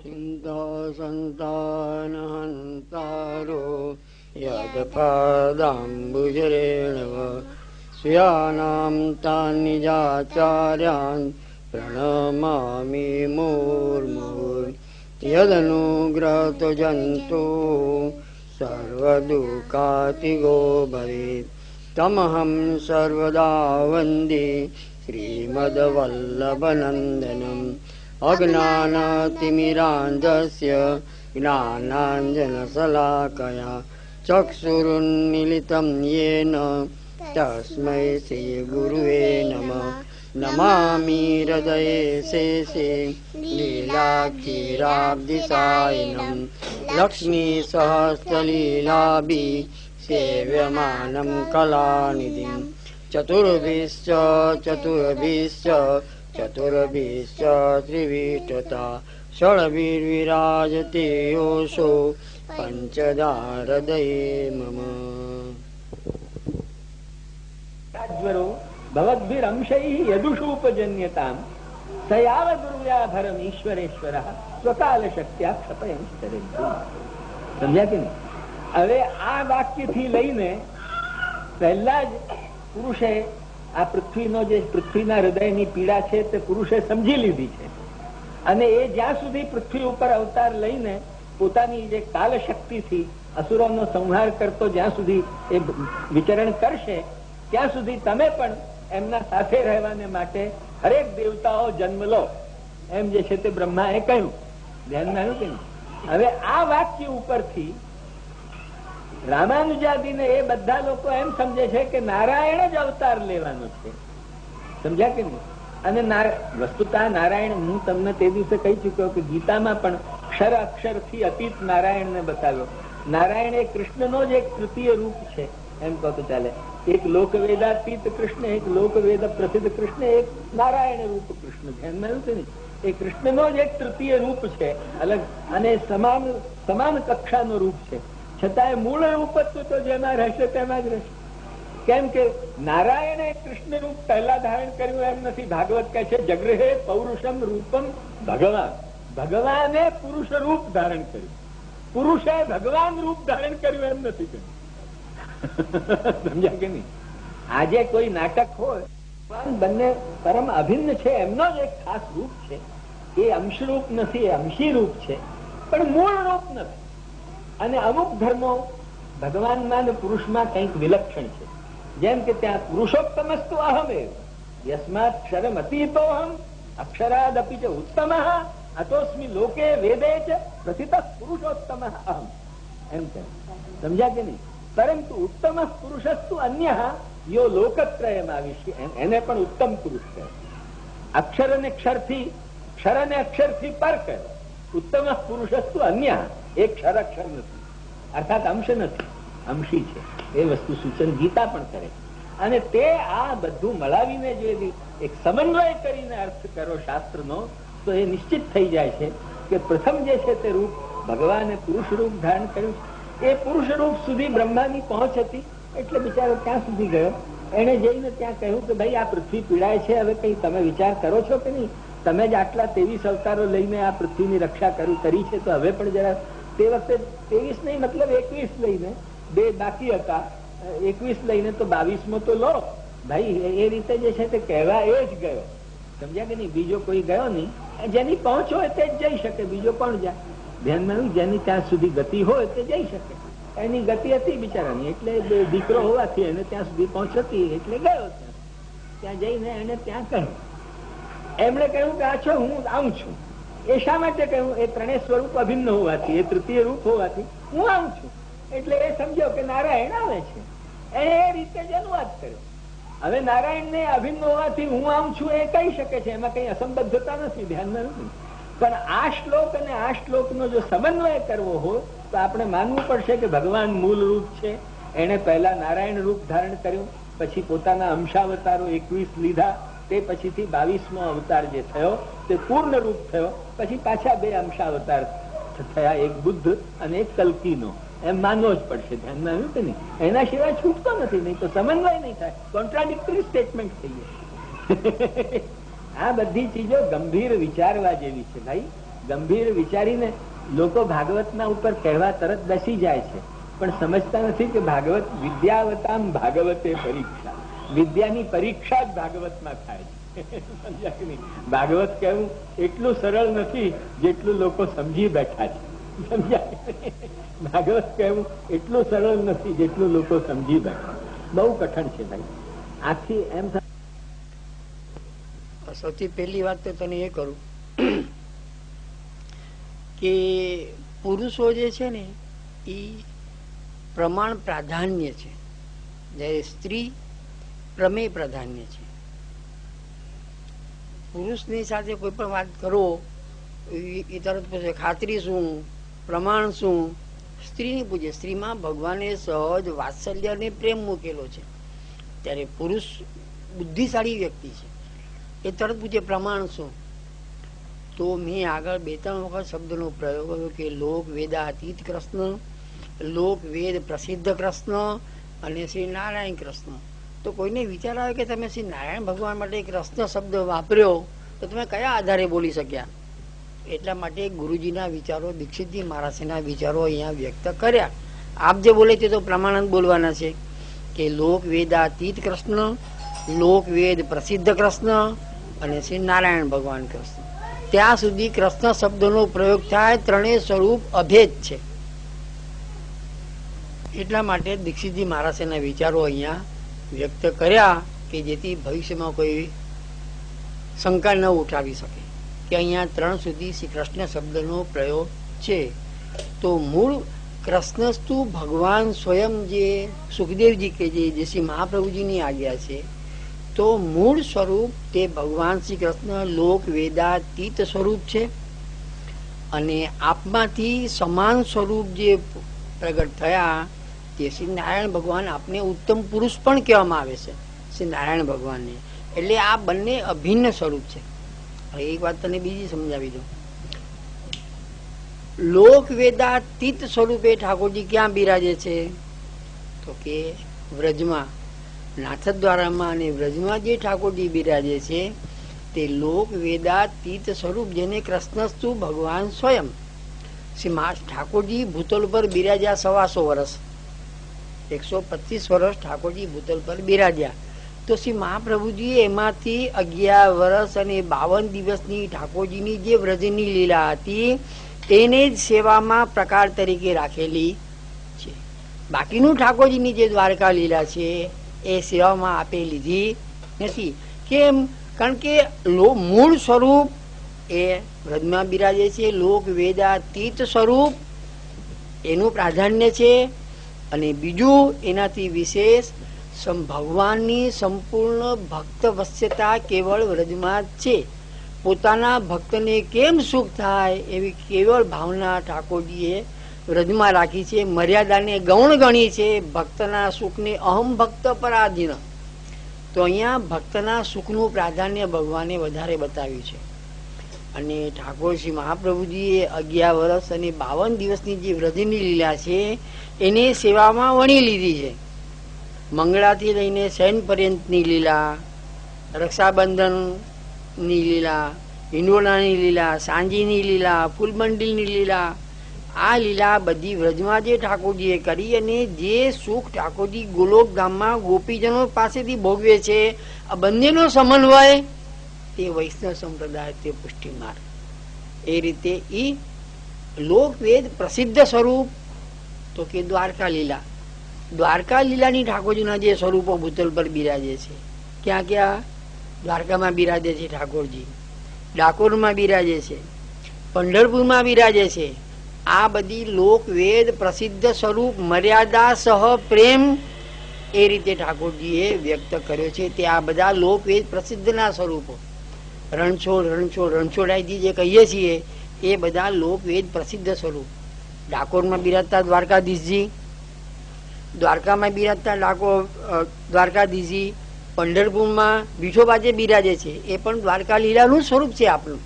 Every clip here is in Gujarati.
चिन्ता सन्तानहन्तारो यदपादाम्बुजरेण स्यानां तान् निजाचार्यान् प्रणमामि मुहुर्मुहुः यदनुग्रहतो जन्तु सर्वदुःखातिगो भवेत् तमहं सर्वदा वन्दे श्रीमद्वल्लभनन्दनम् अज्ञानतिमिरान्धस्य ज्ञानाञ्जनशलाकया चक्षुरुन्मीलितं येन तस्मै श्रीगुरुवे नमः। नमामि हृदये शेषे लीलाक्षीराब्धिसायिनं लक्ष्मीसहस्रलीलाभिः सेव्यमानं कलानिधिं चतुर्भिश्च त्रिविष्टता षड्भिर्विराजते योषो पंचधा हृदये मम। भवद्भिरंशैः यदुषूपजन्यतां सयावदुर्व्याभरमीश्वरेश्वरः स्वकालशक्त्या क्षपयंस्तरेन्तु। સમજ્યા કે નહીં? હવે આ વાક્યથી લઈને પહેલા જ પુરુષે આ પૃથ્વીનો જે પૃથ્વીના હૃદયની પીડા છે તે પુરુષે સમજી લીધી છે અને એ જ્યાં સુધી પૃથ્વી ઉપર અવતાર લઈને પોતાની જે કાલ શક્તિથી અસુરોનો સંહાર કરતો જ્યાં સુધી એ વિચરણ કરશે ત્યાં સુધી તમે પણ એમના સાથે રહેવાને માટે હરેક દેવતાઓ જન્મ લો એમ જે છે તે બ્રહ્માએ કહ્યું. ધ્યાનમાં આવ્યું કે નહીં? હવે આ વાક્ય ઉપરથી રામાનુજાદીને એ બધા લોકો એમ સમજે છે કે નારાયણ જ અવતાર લેવાનો છે. સમજ્યા કે નહીં? અને વસ્તુતા નારાયણ હું તમને તે દિવસે કહી ચુક્યો કે ગીતામાં પણ ક્ષર અક્ષર થી અતીત નારાયણને બતાવ્યો. નારાયણ એ કૃષ્ણનો જ એક તૃતીય રૂપ છે એમ કહો તો ચાલે. એક લોકવેદાતીત કૃષ્ણ, એક લોકવેદ પ્રસિદ્ધ કૃષ્ણ, એક નારાયણ રૂપ કૃષ્ણ. ધ્યાનમાં આવ્યું કે નહીં? એ કૃષ્ણનો જ એક તૃતીય રૂપ છે અલગ અને સમાન કક્ષાનો રૂપ છે. છતાં મૂળ રૂપત્વ તો જેમાં રહેશે તેમાં જ રહેશે. કેમ કે નારાયણે કૃષ્ણ રૂપ પહેલા ધારણ કર્યું એમ નથી. ભાગવત કહે છે જગૃહે પૌરુષમ રૂપમ ભગવાન. ભગવાને પુરુષ રૂપ ધારણ કર્યું, પુરુષે ભગવાન રૂપ ધારણ કર્યું એમ નથી કર્યું. સમજ્યા કે નહીં? આજે કોઈ નાટક હોય બંને પરમ અભિન્ન છે એમનો જ એક ખાસ રૂપ છે. એ અંશરૂપ નથી, એ અંશી રૂપ છે પણ મૂળ રૂપ નથી. અને અમુક ધર્મો ભગવાનમાં અને પુરુષમાં કંઈક વિલક્ષણ છે. જેમ કે ત્યાં પુરુષોત્તમસ્તુ અહમેવ યસ્માત ક્ષરમ અતીતોહમ અક્ષરાદપી ચ ઉત્તમ અતોસ્મિ લોકે વેદે ચ પ્રથિત પુરુષોત્તમ અહમ એમ કહે. સમજ્યા કે નહીં? પરંતુ ઉત્તમ પુરુષસ્તુ અન્ય યો લોકત્રયમ આવિષ્ય એને પણ ઉત્તમ પુરુષ કહે. અક્ષર અને ક્ષરથી ક્ષર અને અક્ષરથી પર કહે. ઉત્તમ પુરુષસ્તુ અન્ય એ ક્ષર અક્ષર નથી અર્થાત અંશ નથી, અંશી છે. એ વસ્તુ સૂચન ગીતા પણ કરે. અને તે આ બધું મળાવીને જો એક સમન્વય કરીને અર્થ કરો શાસ્ત્રનો તો એ નિશ્ચિત થઈ જાય છે કે પ્રથમ જે છે તે રૂપ ભગવાને પુરુષ રૂપ ધારણ કર્યું છે. એ પુરુષ રૂપ સુધી બ્રહ્માની પહોંચ હતી એટલે બિચારો ક્યાં સુધી ગયો. એને જઈને ત્યાં કહ્યું કે ભાઈ આ પૃથ્વી પીડાય છે, હવે કઈ તમે વિચાર કરો છો કે નહીં? તમે જ આટલા 23 અવતારો લઈને આ પૃથ્વીની રક્ષા કરી છે તો હવે પણ જરા તે વખતે 23 નહીં મતલબ 21 લઈને 2 બાકી હતા, 21 લઈને તો 22મો તો લો ભાઈ. એ રીતે જે છે તે કહેવા એ જ ગયો. સમજ્યા કે નહીં? બીજો કોઈ ગયો નહીં. જેની પહોંચ હોય તે જ જઈ શકે, બીજો કોણ જાય? ધ્યાનમાં આવ્યું? જેની ત્યાં સુધી ગતિ હોય તે જઈ શકે. એની ગતિ હતી બિચારાની એટલે દીકરો હોવાથી એને ત્યાં સુધી પહોંચ હતી એટલે ગયો. ત્યાં જઈને એને ત્યાં કહ્યું, એમણે કહ્યું કે આછો હું આવું છું. એ શા માટે કહ્યું? એ ત્રણેય સ્વરૂપ અભિન્ન હોવાથી, એ તૃતીય રૂપ હોવાથી હું આવું છું. એટલે એ સમજ્યો કે નારાયણ આવે છે. એને એ રીતે જ અનુવાદ કર્યો. હવે નારાયણ ને અભિન્ન હોવાથી હું આવું છું એ કહી શકે છે, એમાં કઈ અસંબદ્ધતા નથી. ધ્યાનમાં નથી. પણ આ શ્લોક અને આ શ્લોકનો જો સમન્વય કરવો હોય તો આપણે માનવું પડશે કે ભગવાન મૂળ રૂપ છે. એને પહેલા નારાયણ રૂપ ધારણ કર્યું, પછી પોતાના અંશાવતારો 21 લીધા, તે પછીથી 22મો અવતાર જે થયો તે પૂર્ણ રૂપ થયો. પછી પાછા 2 અંશાવતાર થયા, એક બુદ્ધ અને એક કલ્કીનો. એમ માનવો જ પડશે. ધ્યાનમાં આવ્યું કે નહીં? એના સિવાય છૂટતો નથી. નહીં તો સમન્વય નહીં થાય, કોન્ટ્રાડિક્ટરી સ્ટેટમેન્ટ થઈ જાય. આ બધી ચીજો ગંભીર વિચારવા જેવી છે ભાઈ. ગંભીર વિચારીને લોકો ભાગવતના ઉપર કહેવા તરત બેસી જાય છે, પણ સમજતા નથી કે ભાગવત વિદ્યાવતામ ભાગવતે પરીક્ષા, વિદ્યાની પરીક્ષા જ ભાગવતમાં થાય છે. ભાગવત કહેવું એટલું સરળ નથી જેટલું લોકો સમજી બેઠા છે. ભાગવત કહેવું એટલું સરળ નથી જેટલું લોકો સમજી બેઠા. બહુ કઠણ છે ભાઈ. આથી એમ સૌથી પહેલી વાત તો તને એ કરું કે પુરુષો જે છે ને એ પ્રમાણ પ્રાધાન્ય છે, જ્યારે સ્ત્રી પ્રમેય પ્રાધાન્ય છે. પુરુષની સાથે કોઈ પણ વાત કરો એ તરત પૂછે ખાતરી શું, પ્રમાણ શું. સ્ત્રીની પૂછે. સ્ત્રીમાં ભગવાને સહજ વાત્સલ્ય અને પ્રેમ મૂકેલો છે. ત્યારે પુરુષ બુદ્ધિશાળી વ્યક્તિ છે, એ તરત પૂછે પ્રમાણ શું. તો મેં આગળ 2-3 વખત શબ્દનો પ્રયોગ કર્યો કે લોક વેદાતીત કૃષ્ણ, લોક વેદ પ્રસિદ્ધ કૃષ્ણ અને શ્રી નારાયણ કૃષ્ણ. તો કોઈને વિચાર આવે કે તમે શ્રી નારાયણ ભગવાન માટે કૃષ્ણ શબ્દ વાપર્યો તો તમે કયા આધારે બોલી શક્યા? એટલા માટે ગુરુજીના વિચારો, દીક્ષિતજી મહારાજના વિચારો અહીંયા વ્યક્ત કર્યા. આપ જે બોલે તે તો પ્રમાણ બોલવાના છે કે લોક વેદાતીત કૃષ્ણ, લોક વેદ પ્રસિદ્ધ કૃષ્ણ અને શ્રી નારાયણ ભગવાન કૃષ્ણ. ત્યાં સુધી કૃષ્ણ શબ્દનો પ્રયોગ થાય, ત્રણેય સ્વરૂપ અભેદ છે. એટલા માટે દીક્ષિતજી મહારાજના વિચારો અહીંયા વ્યક્ત કર્યા કે જેથી ભવિષ્યમાં કોઈ શંકા ન ઉઠાવી શકે કે અહીંયા 3 સુધી શ્રી કૃષ્ણ શબ્દનો પ્રયોગ છે. તો મૂળ કૃષ્ણસ્તુ ભગવાન સ્વયં, જે સુખદેવજી કે જે શ્રી મહાપ્રભુજીની આજ્ઞા છે, તો મૂળ સ્વરૂપ તે ભગવાન શ્રી કૃષ્ણ લોક વેદાતીત સ્વરૂપ છે. અને આપમાંથી સમાન સ્વરૂપ જે પ્રગટ થયા તે શ્રી નારાયણ ભગવાન, આપને ઉત્તમ પુરુષ પણ કહેવામાં આવે છે શ્રી નારાયણ ભગવાનને. એટલે આ બંને અભિન્ન સ્વરૂપ છે. એક વાત તને બીજી સમજાવી દઉં. લોક વેદાતીત સ્વરૂપે ઠાકોરજી ક્યાં બિરાજે છે? તો કે વ્રજમાં, નાથદ્વારામાં અને વ્રજમાં જે ઠાકોરજી બિરાજે છે તે લોક વેદાતીત સ્વરૂપ, જેને કૃષ્ણસ્તુ ભગવાન સ્વયં. શ્રી ઠાકોરજી ભૂતલ પર બિરાજ્યા 125 વર્ષ, 125 વર્ષ ઠાકોરજી ભૂતલ પર બિરાજ્યા. તો શ્રી મહાપ્રભુજી એમાંથી 11 વર્ષ અને 52 દિવસની ઠાકોરજીની જે વ્રજની લીલા હતી તેને જ સેવામાં પ્રકાર તરીકે રાખેલી છે. બાકીનું ઠાકોરજીની જે દ્વારકા લીલા છે એ સેવામાં આપે લીધી નથી. કેમ? કારણ કે મૂળ સ્વરૂપ એ વ્રજમાં બિરાજે છે, લોક વેદાતીત સ્વરૂપ એનું પ્રાધાન્ય છે. અને બીજું એનાથી વિશેષ ભગવાનની સંપૂર્ણ ભક્ત વશ્યતા કેવળ વ્રજમાં જ છે. પોતાના ભક્તને કેમ સુખ થાય એવી કેવળ ભાવના ઠાકોરજીએ વ્રજમાં રાખી છે. મર્યાદાને ગૌણ ગણી છે. ભક્તના સુખને અહમ ભક્ત પરાધીન. તો અહીંયા ભક્તના સુખનું પ્રાધાન્ય ભગવાને વધારે બતાવ્યું છે. અને ઠાકોર શ્રી મહાપ્રભુજીએ 11 વર્ષ અને 52 દિવસની જે વ્રજની લીલા છે એને સેવામાં વણી લીધી છે. મંગળાથી લઈને શયન પર્યંતની લીલા, રક્ષાબંધનની લીલા, હિંડોળાની લીલા, સાંજીની લીલા, ફૂલમંડીલની લીલા, આ લીલા બધી વ્રજમાં જે ઠાકોરજીએ કરી. અને જે સુખ ઠાકોરજી ગોલોક ધામમાં ગોપીજનો પાસેથી ભોગવે છે, આ બંનેનો સમન્વય તે વૈષ્ણવ સંપ્રદાય, તે પુષ્ટિ માર્ગ. એ રીતે એ લોકવેદ પ્રસિદ્ધ સ્વરૂપ તો કે દ્વારકા લીલા. દ્વારકા લીલાની ઠાકોરજીના જે સ્વરૂપો ભૂતલ પર બિરાજે છે, ક્યાં ક્યાં? દ્વારકામાં બિરાજે છે ઠાકોરજી, ડાકોરમાં બિરાજે છે, પંઢરપુરમાં બિરાજે છે. આ બધી લોકવેદ પ્રસિદ્ધ સ્વરૂપ મર્યાદા સહ પ્રેમ એ રીતે ઠાકોરજીએ વ્યક્ત કર્યો છે. તે આ બધા લોકવેદ પ્રસિદ્ધના સ્વરૂપો, રણછોડ રણછોડ રણછોડાઈજી જે કહીએ છીએ એ બધા લોકવેદ પ્રસિદ્ધ સ્વરૂપ. ડાકોરમાં બિરાજતા દ્વારકાધીશજી, દ્વારકામાં બિરાજતા દ્વારકાધીશજી, પંઢરપુરમાં વિઠોબાજે બિરાજે છે એ પણ દ્વારકા લીલાનું સ્વરૂપ છે આપણું.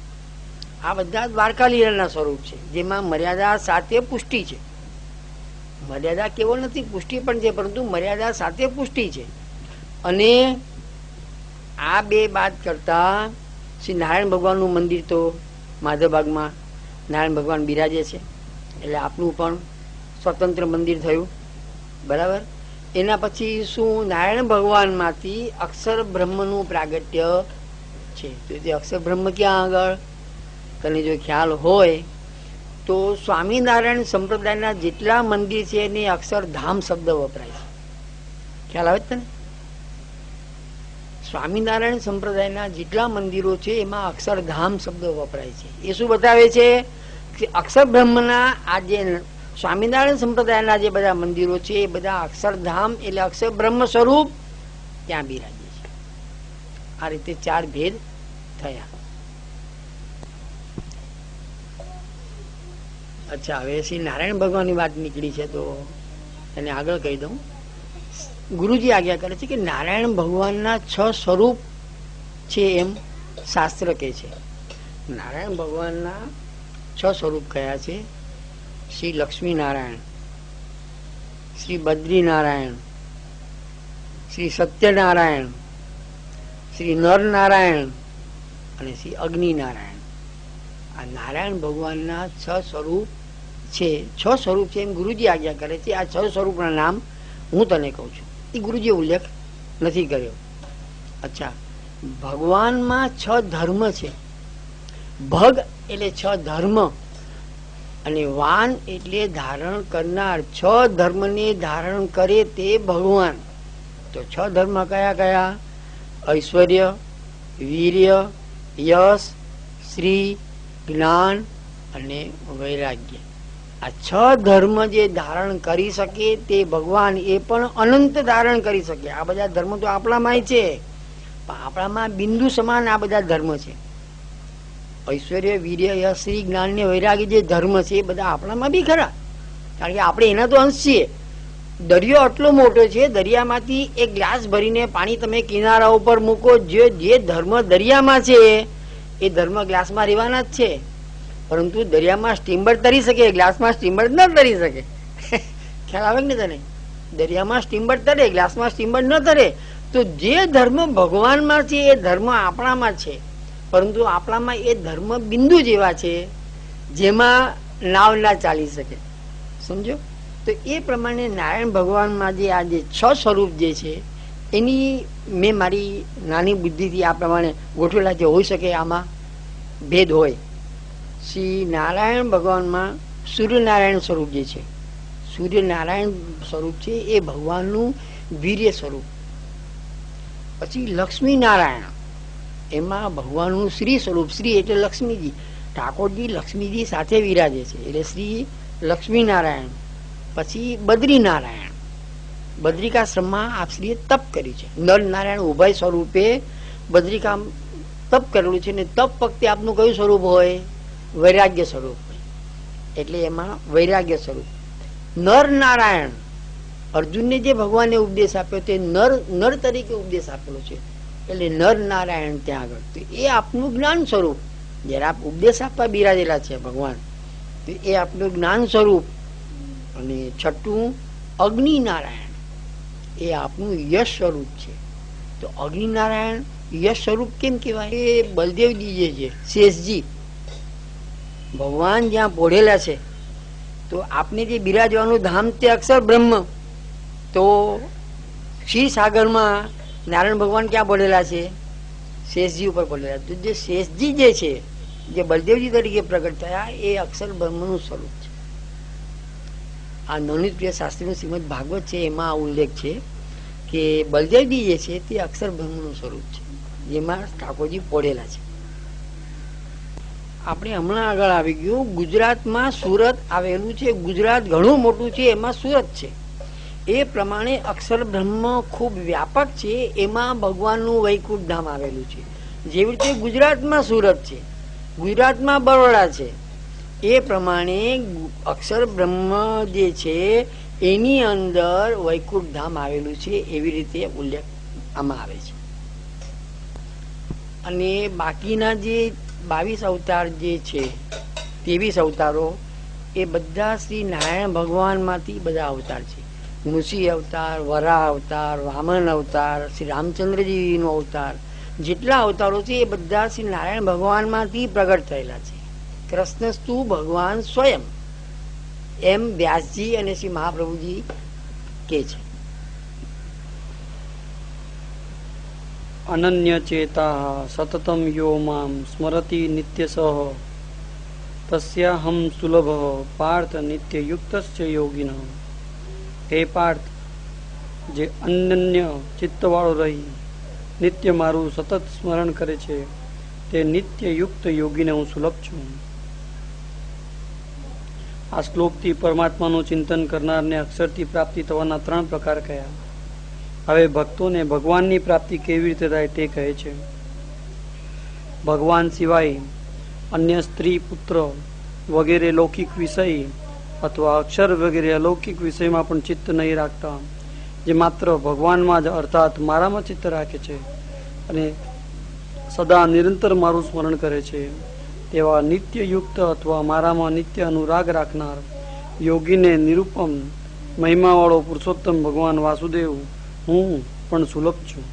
આ બધા દ્વારકા લીલાના સ્વરૂપ છે, જેમાં મર્યાદા સાથે પુષ્ટિ છે. મર્યાદા કેવળ નથી, પુષ્ટિ પણ છે, પરંતુ મર્યાદા સાથે પુષ્ટિ છે. અને આ બે બાદ કરતા શ્રી નારાયણ ભગવાનનું મંદિર તો માધવબાગમાં, નારાયણ ભગવાન બિરાજે છે, એટલે આપનું પણ સ્વતંત્ર મંદિર થયું, બરાબર. એના પછી શું નારાયણ ભગવાનમાંથી અક્ષર બ્રહ્મનું પ્રાગટ્ય છે. તો તે અક્ષર બ્રહ્મ ક્યાં આગળ તને જો ખ્યાલ હોય તો સ્વામિનારાયણ સંપ્રદાયના જેટલા મંદિર છે એને અક્ષરધામ શબ્દ વપરાય છે. ખ્યાલ આવે તને? સ્વામિનારાયણ સંપ્રદાયના જેટલા મંદિરો છે એમાં અક્ષરધામ શબ્દ વપરાય છે. એ શું બતાવે છે કે અક્ષર બ્રહ્મના આ જે સ્વામિનારાયણ સંપ્રદાયના જે બધા મંદિરો છે એ બધા અક્ષરધામ એટલે અક્ષર બ્રહ્મ સ્વરૂપ ત્યાં બિરાજે છે. આ રીતે 4 ભેદ થયા. અચ્છા, હવે શ્રી નારાયણ ભગવાનની વાત નીકળી છે તો એને આગળ કહી દઉં. ગુરુજી આજ્ઞા કરે છે કે નારાયણ ભગવાનના 6 સ્વરૂપ છે એમ શાસ્ત્ર કહે છે. નારાયણ ભગવાનના 6 સ્વરૂપ કયા છે? શ્રી લક્ષ્મીનારાયણ, શ્રી બદ્રીનારાયણ, શ્રી સત્યનારાયણ, શ્રી નરનારાયણ અને શ્રી અગ્નિનારાયણ. આ નારાયણ ભગવાનના 6 સ્વરૂપ છે. 6 સ્વરૂપ છે એમ ગુરુજી આજ્ઞા કરે છે. આ 6 સ્વરૂપના નામ હું તને કહું છું, એ ગુરુજીએ ઉલ્લેખ નથી કર્યો. અચ્છા, ભગવાનમાં 6 ધર્મ છે. ભગ એટલે 6 ધર્મ અને વાન એટલે ધારણ કરનાર. 6 ધર્મને ધારણ કરે તે ભગવાન. તો 6 ધર્મ કયા કયા? ઐશ્વર્ય, વીર્ય, યશ, શ્રી, જ્ઞાન અને વૈરાગ્ય. આ 6 ધર્મ જે ધારણ કરી શકે તે ભગવાન, એ પણ અનંત ધારણ કરી શકે. આ બધા ધર્મ તો આપણામાં છે, પણ આપણામાં બિંદુ સમાન આ બધા ધર્મ છે. ઐશ્વર્ય, વીર્ય, યશ, શ્રી, જ્ઞાન ને વૈરાગ્ય જે ધર્મ છે એ બધા આપણામાં બી ખરા, કારણ કે આપણે એના તો અંશ છીએ. દરિયો આટલો મોટો છે, દરિયામાંથી એક ગ્લાસ ભરીને પાણી તમે કિનારા ઉપર મૂકો, જે ધર્મ દરિયામાં છે એ ધર્મ ગ્લાસમાં રહેવાના જ છે. પરંતુ દરિયામાં સ્ટીમર તરી શકે, ગ્લાસમાં સ્ટીમર ન તરી શકે. ખ્યાલ આવે ને તને? દરિયામાં સ્ટીમર તરે, ગ્લાસમાં સ્ટીમર ન તરે. તો જે ધર્મ ભગવાનમાં છે એ ધર્મ આપણામાં છે, પરંતુ આપણામાં એ ધર્મ બિંદુ જેવા છે જેમાં નાવ ના ચાલી શકે. સમજો? તો એ પ્રમાણે નારાયણ ભગવાનમાં જે આ જે 6 સ્વરૂપ જે છે એની મેં મારી નાની બુદ્ધિથી આ પ્રમાણે ગોઠવેલા છે. હોઈ શકે આમાં ભેદ હોય. શ્રી નારાયણ ભગવાનમાં સૂર્યનારાયણ સ્વરૂપ જે છે, સૂર્યનારાયણ સ્વરૂપ છે એ ભગવાનનું વીર્ય સ્વરૂપ. પછી લક્ષ્મીનારાયણ, એમાં ભગવાનનું શ્રી સ્વરૂપ. શ્રી એટલે લક્ષ્મીજી, ઠાકોરજી લક્ષ્મીજી સાથે વિરાજે છે એટલે શ્રી લક્ષ્મીનારાયણ. પછી બદ્રીનારાયણ, બદ્રિકાશ્રમમાં આપશ્રીએ તપ કર્યું છે. નરનારાયણ ઉભય સ્વરૂપે બદ્રિકા તપ કરેલું છે, ને તપ વખતે આપનું કયું સ્વરૂપ હોય? વૈરાગ્ય સ્વરૂપ હોય, એટલે એમાં વૈરાગ્ય સ્વરૂપ. નરનારાયણ, અર્જુનને જે ભગવાને ઉપદેશ આપ્યો તે નર તરીકે ઉપદેશ આપેલો છે, એટલે નરનારાયણ ત્યાં આગળ. તો એ આપનું જ્ઞાન સ્વરૂપ. જયારે આપ ઉપદેશ આપવા બિરાજેલા છે ભગવાન, તો એ આપનું જ્ઞાન સ્વરૂપ. અને 6 અગ્નિનારાયણ, એ આપનું યશ સ્વરૂપ છે. તો અગ્નિનારાયણ યશ સ્વરૂપ કેમ કહેવાય? એ બલદેવજી જે છે, શેષજી ભગવાન જ્યાં પોઢેલા છે, તો આપને જે બિરાજવાનું ધામ તે અક્ષર બ્રહ્મ. તો ક્ષીરસાગરમાં નારાયણ ભગવાન ક્યાં પોઢેલા છે? શેષજી ઉપર પોઢેલા. તો જે શેષજી જે છે, જે બલદેવજી તરીકે પ્રગટ થયા, એ અક્ષર બ્રહ્મનું સ્વરૂપ છે. આ નવનીત પ્રિય શાસ્ત્રીનું શ્રીમદ ભાગવત છે, એમાં આ ઉલ્લેખ છે કે બલદેવજી જે છે તે અક્ષર બ્રહ્મનું સ્વરૂપ છે, જેમાં ઠાકોરજી પોઢેલા છે. આપણે હમણાં આગળ આવી ગયું, ગુજરાતમાં સુરત આવેલું છે. ગુજરાત ઘણું મોટું છે, એમાં સુરત છે. એ પ્રમાણે અક્ષર બ્રહ્મ ખૂબ વ્યાપક છે, એમાં ભગવાનનું વૈકુંઠ ધામ આવેલું છે. જેવી રીતે ગુજરાતમાં સુરત છે, ગુજરાતમાં બરોડા છે, એ પ્રમાણે અક્ષર બ્રહ્મ જે છે એની અંદર વૈકુંઠ ધામ આવેલું છે, એવી રીતે ઉલ્લેખ આમાં આવે છે. અને બાકીના જે 22 અવતાર જે છે, 23 અવતારો, એ બધા શ્રી નારાયણ ભગવાનમાંથી બધા અવતાર છે. નૃસિંહ અવતાર, વરાહ અવતાર, વામન અવતાર, શ્રી રામચંદ્રજીનો અવતાર, જેટલા અવતારો છે એ બધા શ્રી નારાયણ ભગવાનમાંથી પ્રગટ થયેલા છે. કૃષ્ણસ્તુ ભગવાન સ્વયં, એમ વ્યાસજી અને શ્રી મહાપ્રભુજી કે છે. અનન્ય ચેતા સતતમ યો મામ સ્મરતિ નિત્યસઃ તસ્યાહમ સુલભ પાર્થ નિત્યયુક્તસ્ય યોગિન. હે પાર્થ, જે અનન્ય ચિત્તવાળો રહી નિત્ય મારું સતત સ્મરણ કરે છે તે નિત્યયુક્ત યોગીને હું સુલભ છું. આ શ્લોકથી પરમાત્માનું ચિંતન કરનારને અક્ષરથી પ્રાપ્તિ થવાના 3 પ્રકાર કયા. હવે ભક્તોને ભગવાનની પ્રાપ્તિ કેવી રીતે થાય તે કહે છે. ભગવાન સિવાય અન્ય સ્ત્રી, પુત્ર વગેરે લૌકિક વિષય અથવા અક્ષર વગેરે અલૌકિક વિષયમાં પણ ચિત્ત નહીં રાખતા, જે માત્ર ભગવાનમાં જ અર્થાત મારામાં ચિત્ત રાખે છે અને સદા નિરંતર મારું સ્મરણ કરે છે, તેવા નિત્યયુક્ત અથવા મારામાં નિત્ય અનુરાગ રાખનાર યોગીને નિરૂપમ મહિમાવાળો પુરુષોત્તમ ભગવાન વાસુદેવ હું પણ સુલભ છું.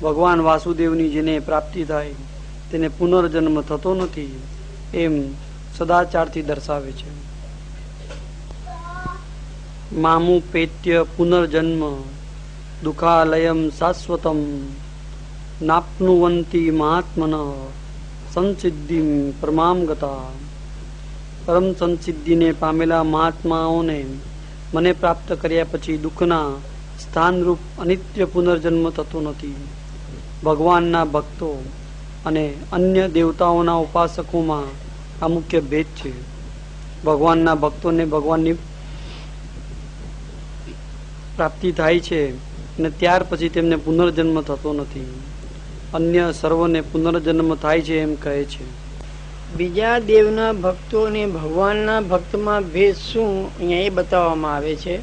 ભગવાન વાસુદેવની જેને પ્રાપ્તિ થાય તેને પુનર્જન્મ થતો નથી એમ સદાચારથી દર્શાવે છે. મામુપેત્ય પુનર્જન્મ દુઃખાલયમ શાશ્વતમ નાપ્નુવંતી મહાત્મન સંસિદ્ધિમ પરમામ ગતા. પરમ સંસિદ્ધિને પામેલા મહાત્માઓને મને પ્રાપ્ત કર્યા પછી દુઃખના સ્થાનરૂપ અનિત્ય પુનર્જન્મ થતો નથી. ભગવાનના ભક્તો અને અન્ય દેવતાઓના ઉપાસકોમાં આ મુખ્ય ભેદ છે. ભગવાનના ભક્તોને ભગવાનની પ્રાપ્તિ થાય છે અને ત્યાર પછી તેમને પુનર્જન્મ થતો નથી. અન્ય સર્વને પુનર્જન્મ થાય છે એમ કહે છે. બીજા દેવના ભક્તો અને ભગવાનના ભક્તમાં ભેદ શું અહીંયા એ બતાવવામાં આવે છે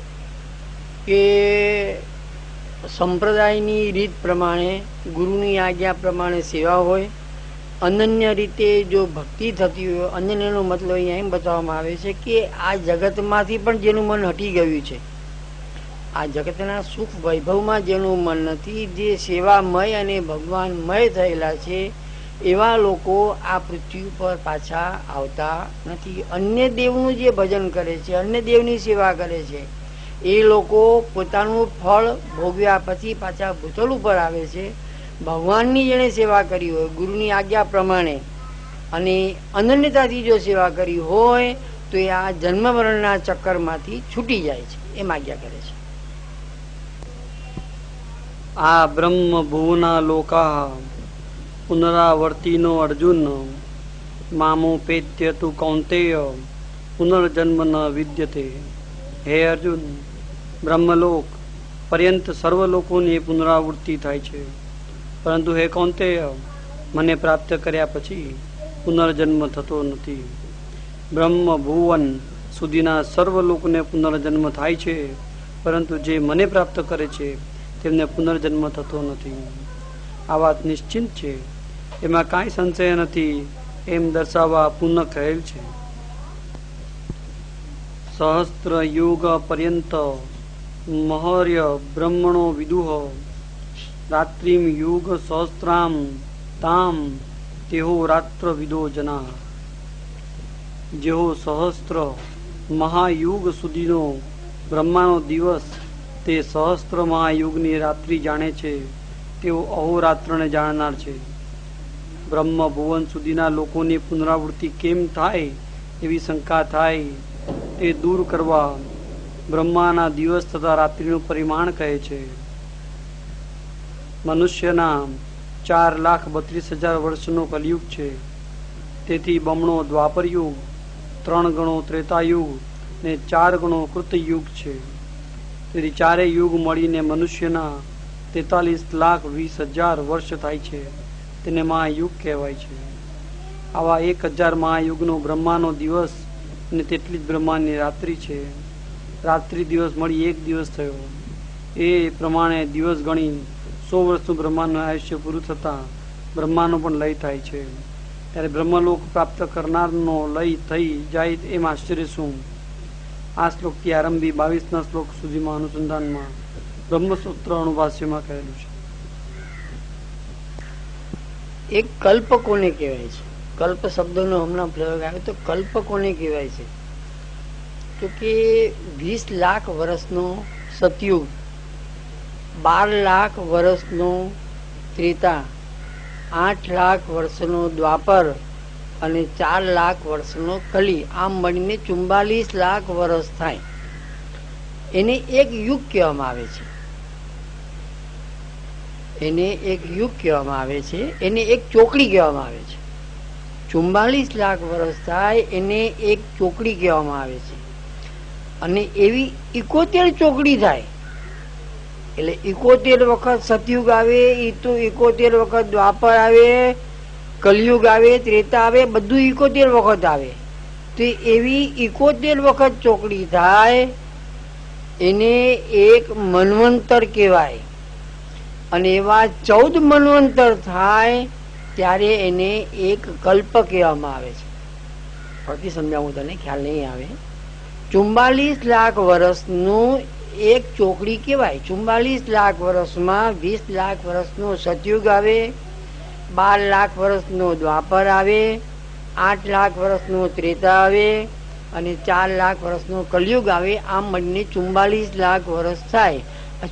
કે સંપ્રદાયની રીત પ્રમાણે, ગુરુની આજ્ઞા પ્રમાણે સેવા હોય. અનન્ય રીતે જો ભક્તિ થતી હોય, અનન્યનો મતલબ અહીંયા એમ બતાવવામાં આવે છે કે આ જગતમાંથી પણ જેનું મન હટી ગયું છે, આ જગતના સુખ વૈભવમાં જેનું મન નથી, જે સેવામય અને ભગવાનમય થયેલા છે, એવા લોકો આ પૃથ્વી ઉપર પાછા આવતા નથી. અન્ય દેવનું જે ભજન કરે છે, અન્ય દેવની સેવા કરે છે, એ લોકો પોતાનું ફળ ભોગવ્યા પછી પાછા ભૂતલ ઉપર આવે છે. ભગવાનની જેણે સેવા કરી હોય ગુરુની આજ્ઞા પ્રમાણે અને અનન્યતાથી જો સેવા કરી હોય તો એ આ જન્મ મરણના ચક્કરમાંથી છૂટી જાય છે, એમ આજ્ઞા કરે છે. આ બ્રહ્મ ભુવના લોકા પુનરાવર્તિનો અર્જુન મામોપેત્ય તુ કૌંતેય પુનર્જન્મ ન વિદ્યતે. હે અર્જુન, બ્રહ્મલોક પર્યંત સર્વ લોકોની પુનરાવૃત્તિ થાય છે, પરંતુ હે કૌંતેય, મને પ્રાપ્ત કર્યા પછી પુનર્જન્મ થતો નથી. બ્રહ્મ ભુવન સુધીના સર્વ લોકોને પુનર્જન્મ થાય છે, પરંતુ જે મને પ્રાપ્ત કરે છે તેમને પુનર્જન્મ થતો નથી. આ વાત નિશ્ચિંત છે, એમાં કાંઈ સંશય નથી એમ દર્શાવવા પુનઃ કહેલ છે. સહસ્ત્ર યુગ પર્યંત મહર્ય બ્રહ્મણો વિદુહ રાત્રિમ યુગ સહસ્ત્રામ તામ તેહો રાત્ર વિદો જના. જેહો સહસ્ત્ર મહાયુગ સુધીનો બ્રહ્માનો દિવસ તે સહસ્ત્ર મહાયુગની રાત્રિ જાણે છે, તેઓ અહોરાત્રને જાણનાર છે. બ્રહ્મ ભુવન સુધીના લોકોની પુનરાવૃત્તિ કેમ થાય એવી શંકા થાય તે દૂર કરવા બ્રહ્માના દિવસ તથા રાત્રિનું પરિમાણ કહે છે. મનુષ્યના 4,32,000 વર્ષનો કલયુગ છે, તેથી બમણો દ્વાપર યુગ, 3 ગણો ત્રેતાયુગ ને 4 ગણો કૃતયુગ છે. તેથી 4 યુગ મળીને મનુષ્યના 43,20,000 વર્ષ થાય છે, તેને મહાયુગ કહેવાય છે. આવા 1,000 મહાયુગનો બ્રહ્માનો દિવસ અને તેટલી જ બ્રહ્માની રાત્રિ છે. રાત્રિ દિવસ મળી 1 દિવસ થયો. એ પ્રમાણે દિવસ ગણી 100 વર્ષનું બ્રહ્માનું આયુષ્ય પૂરું થતાં બ્રહ્માનો પણ લય થાય છે. ત્યારે બ્રહ્મલોક પ્રાપ્ત કરનારનો લય થઈ જાય એમ આશ્ચર્ય શું? આ શ્લોકથી આરંભી 22ના શ્લોક સુધીમાં અનુસંધાનમાં બ્રહ્મસૂત્ર અણુભાષ્યમાં કહેલું છે. એક કલ્પ કોને કહેવાય છે? કલ્પ શબ્દનો હમણાં પ્રયોગ આવ્યો તો કલ્પ કોને કહેવાય છે? તો કે 20 લાખ વર્ષનો સતયુગ, 12 લાખ વર્ષનો ત્રેતા, 8 લાખ વર્ષનો દ્વાપર અને 4 લાખ વર્ષનો કલી, આમ મળીને 44 લાખ વર્ષ થાય. એને એક યુગ કહેવામાં આવે છે. એને એક યુગ કહેવામાં આવે છે. એને એક ચોકડી કહેવામાં આવે છે. 44 લાખ વર્ષ થાય એને એક ચોકડી કહેવામાં આવે છે. અને એવી 71 ચોકડી થાય એટલે 71 વખત સતયુગ આવે, એ તો 71 વખત દ્વાપર આવે, કલયુગ આવે, ત્રેતા આવે, બધું 71 વખત આવે. તો એવી 71 વખત ચોકડી થાય એને એક મન્વંતર કહેવાય. અને એવા 14 મન્વંતર થાય ત્યારે એને એક કલ્પ કહેવામાં આવે છે. ફરીથી સમજાવું, તને ખ્યાલ નહીં આવે. 44 લાખ વર્ષનું એક ચોકડી કહેવાય. 44 લાખ વર્ષમાં 20 લાખ વર્ષનો સતયુગ આવે, 12 લાખ વર્ષનો દ્વાપર આવે, 8 લાખ વર્ષનો ત્રેતા આવે અને 4 લાખ વર્ષનો કલયુગ આવે. આમ મળીને 44 લાખ વર્ષ થાય.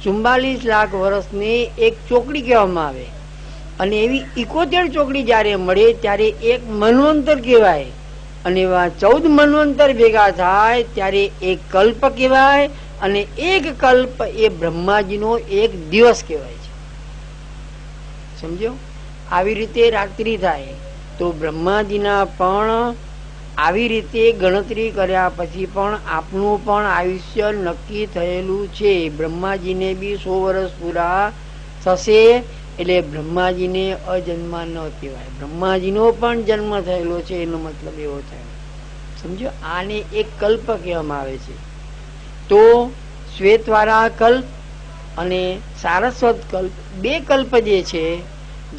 44 લાખ વર્ષને એક ચોકડી કહેવામાં આવે. અને એવી 71 ચોકડી જયારે મળે ત્યારે એક મન્વંતર કહેવાય. અને એવા 14 મન્વંતર ભેગા થાય ત્યારે એક કલ્પ કહેવાય. અને એક કલ્પ એ બ્રહ્માજીનો એક દિવસ કહેવાય છે. સમજો? આવી રીતે રાત્રિ થાય તો બ્રહ્માજીના પણ આવી રીતે ગણતરી કર્યા પછી પણ આપનું પણ આયુષ્ય નક્કી થયેલું છે. બ્રહ્માજીને બી 100 વર્ષ પૂરા થશે એટલે બ્રહ્માજીને અજન્મા ન કહેવાય. બ્રહ્માજીનો પણ જન્મ થયેલો છે એનો મતલબ એવો થયો. સમજો? આને એક કલ્પ કહેવામાં આવે છે. તો શ્વેતવારા કલ્પ અને સારસ્વત કલ્પ, બે કલ્પ જે છે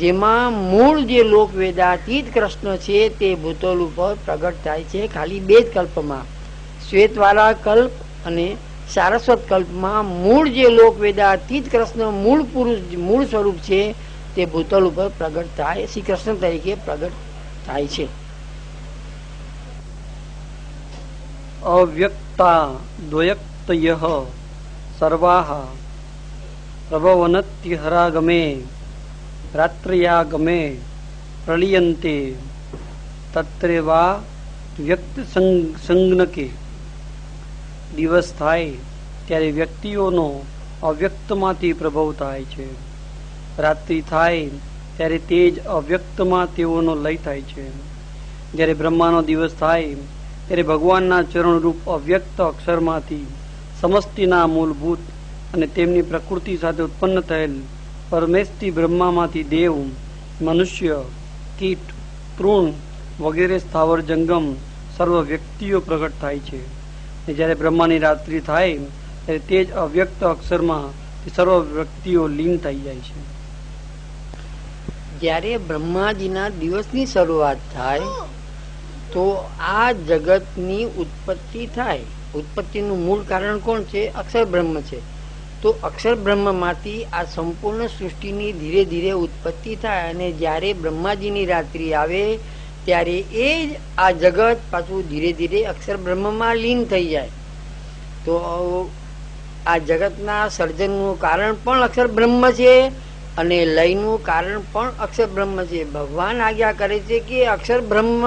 જેમાં મૂળ જે લોક વેદાતીત કૃષ્ણ છે તે ભૂતલ ઉપર પ્રગટ થાય છે. ખાલી બે જ કલ્પમાં, શ્વેતવારા કલ્પ અને સારસ્વત કલ્પમાં મૂળ જે લોક વેદાતીત કૃષ્ણ મૂળ પુરુષ, મૂળ સ્વરૂપ છે તે ભૂતલ ઉપર પ્રગટ થાય, શ્રી કૃષ્ણ તરીકે પ્રગટ થાય છે. અવ્યક્તા દ્વયક્તયઃ સર્વાઃ પ્રભવન્ત્યહરાગમે રાત્રયાગમે પ્રલીયન્તે તત્રેવા વ્યક્ત સંજ્ઞકે. દિવસ થાય ત્યારે વ્યક્તિઓનો અવ્યક્તમાંથી પ્રભવ થાય છે. રાત્રિ થાય ત્યારે તે જ અવ્યક્તમાં તેઓનો લય થાય છે. જ્યારે બ્રહ્માનો દિવસ થાય ત્યારે ભગવાનના ચરણરૂપ અવ્યક્ત અક્ષરમાંથી સમષ્ટિના મૂળભૂત અને તેમની પ્રકૃતિ સાથે ઉત્પન્ન થયેલ પરમેષ્ટિ બ્રહ્મામાંથી દેવ, મનુષ્ય, કીટ, તૃણ વગેરે સ્થાવર જંગમ સર્વ વ્યક્તિઓ પ્રગટ થાય છે. જ્યારે બ્રહ્માની રાત્રિ થાય ત્યારે તે જ અવ્યક્ત અક્ષરમાં સર્વ વ્યક્તિઓ લીન થઈ જાય છે. જ્યારે બ્રહ્માજીના દિવસની શરૂઆત થાય તો આ જગતની ઉત્પત્તિ થાય. ઉત્પત્તિનું મૂળ કારણ કોણ છે? અક્ષર બ્રહ્મ છે. તો અક્ષર બ્રહ્મમાંથી આ સંપૂર્ણ સૃષ્ટિની ધીરે ધીરે ઉત્પત્તિ થાય. અને જ્યારે બ્રહ્માજીની રાત્રિ આવે ત્યારે એ જ આ જગત પાછું ધીરે ધીરે અક્ષર બ્રહ્મમાં લીન થઈ જાય. તો આ જગતના સર્જનનું કારણ પણ અક્ષર બ્રહ્મ છે અને લયનું કારણ પણ અક્ષર બ્રહ્મ છે. ભગવાન આજ્ઞા કરે છે કે અક્ષર બ્રહ્મ,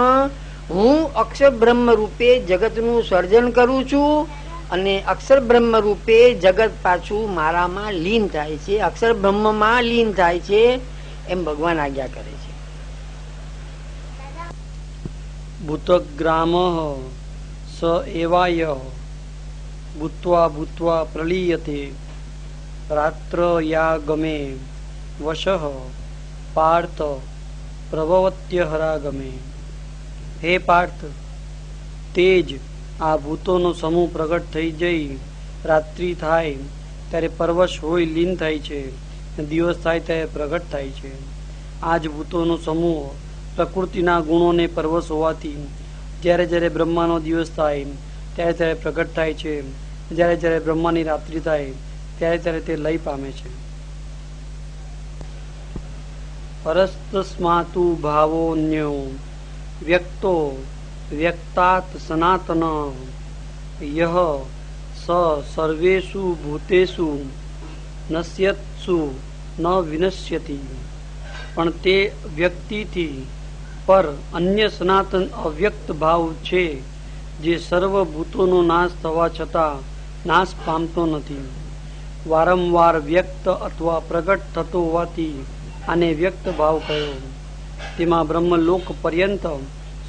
હું અક્ષર બ્રહ્મ રૂપે જગતનું સર્જન કરું છું અને અક્ષર બ્રહ્મ રૂપે જગત પાછું મારામાં લીન થાય છે, અક્ષર બ્રહ્મમાં લીન થાય છે, એમ ભગવાન આજ્ઞા કરે છે. ભૂતગ્રામ સ એવાય ભૂત્વા ભૂત્વા પ્રલીયતે રાત્રયાગમે વશઃ પાર્થ પ્રભવત્યહરાગમે. હે પાર્થ, તેજ આ ભૂતોનો સમૂહ પ્રગટ થઈ જઈ રાત્રિ થાય ત્યારે પરવશ હોય લીન થાય છે, દિવસ થાય ત્યારે પ્રગટ થાય છે. આ જ ભૂતોનો સમૂહ પ્રકૃતિના ગુણોને પરવશ હોવાથી જ્યારે જ્યારે બ્રહ્માનો દિવસ થાય ત્યારે ત્યારે પ્રગટ થાય છે, જ્યારે જ્યારે બ્રહ્માની રાત્રિ થાય ત્યારે ત્યારે તે લય પામે છે. પરસ્તસ્માતુ ભાવોન્યો વ્યક્તો વ્યક્તાત સનાતન યહ સ સર્વેષુ ભૂતેષુ નશ્યત્સુ ન વિનશ્યતિ. પણ તે વ્યક્તિથી પર અન્ય સનાતન અવ્યક્ત ભાવ છે જે સર્વ ભૂતોનો નાશ થવા છતાં નાશ પામતો નથી. વારંવાર વ્યક્ત અથવા પ્રગટ થતો હોવાથી આને વ્યક્ત ભાવ કહ્યો. તેમાં બ્રહ્મલોક પર્યંત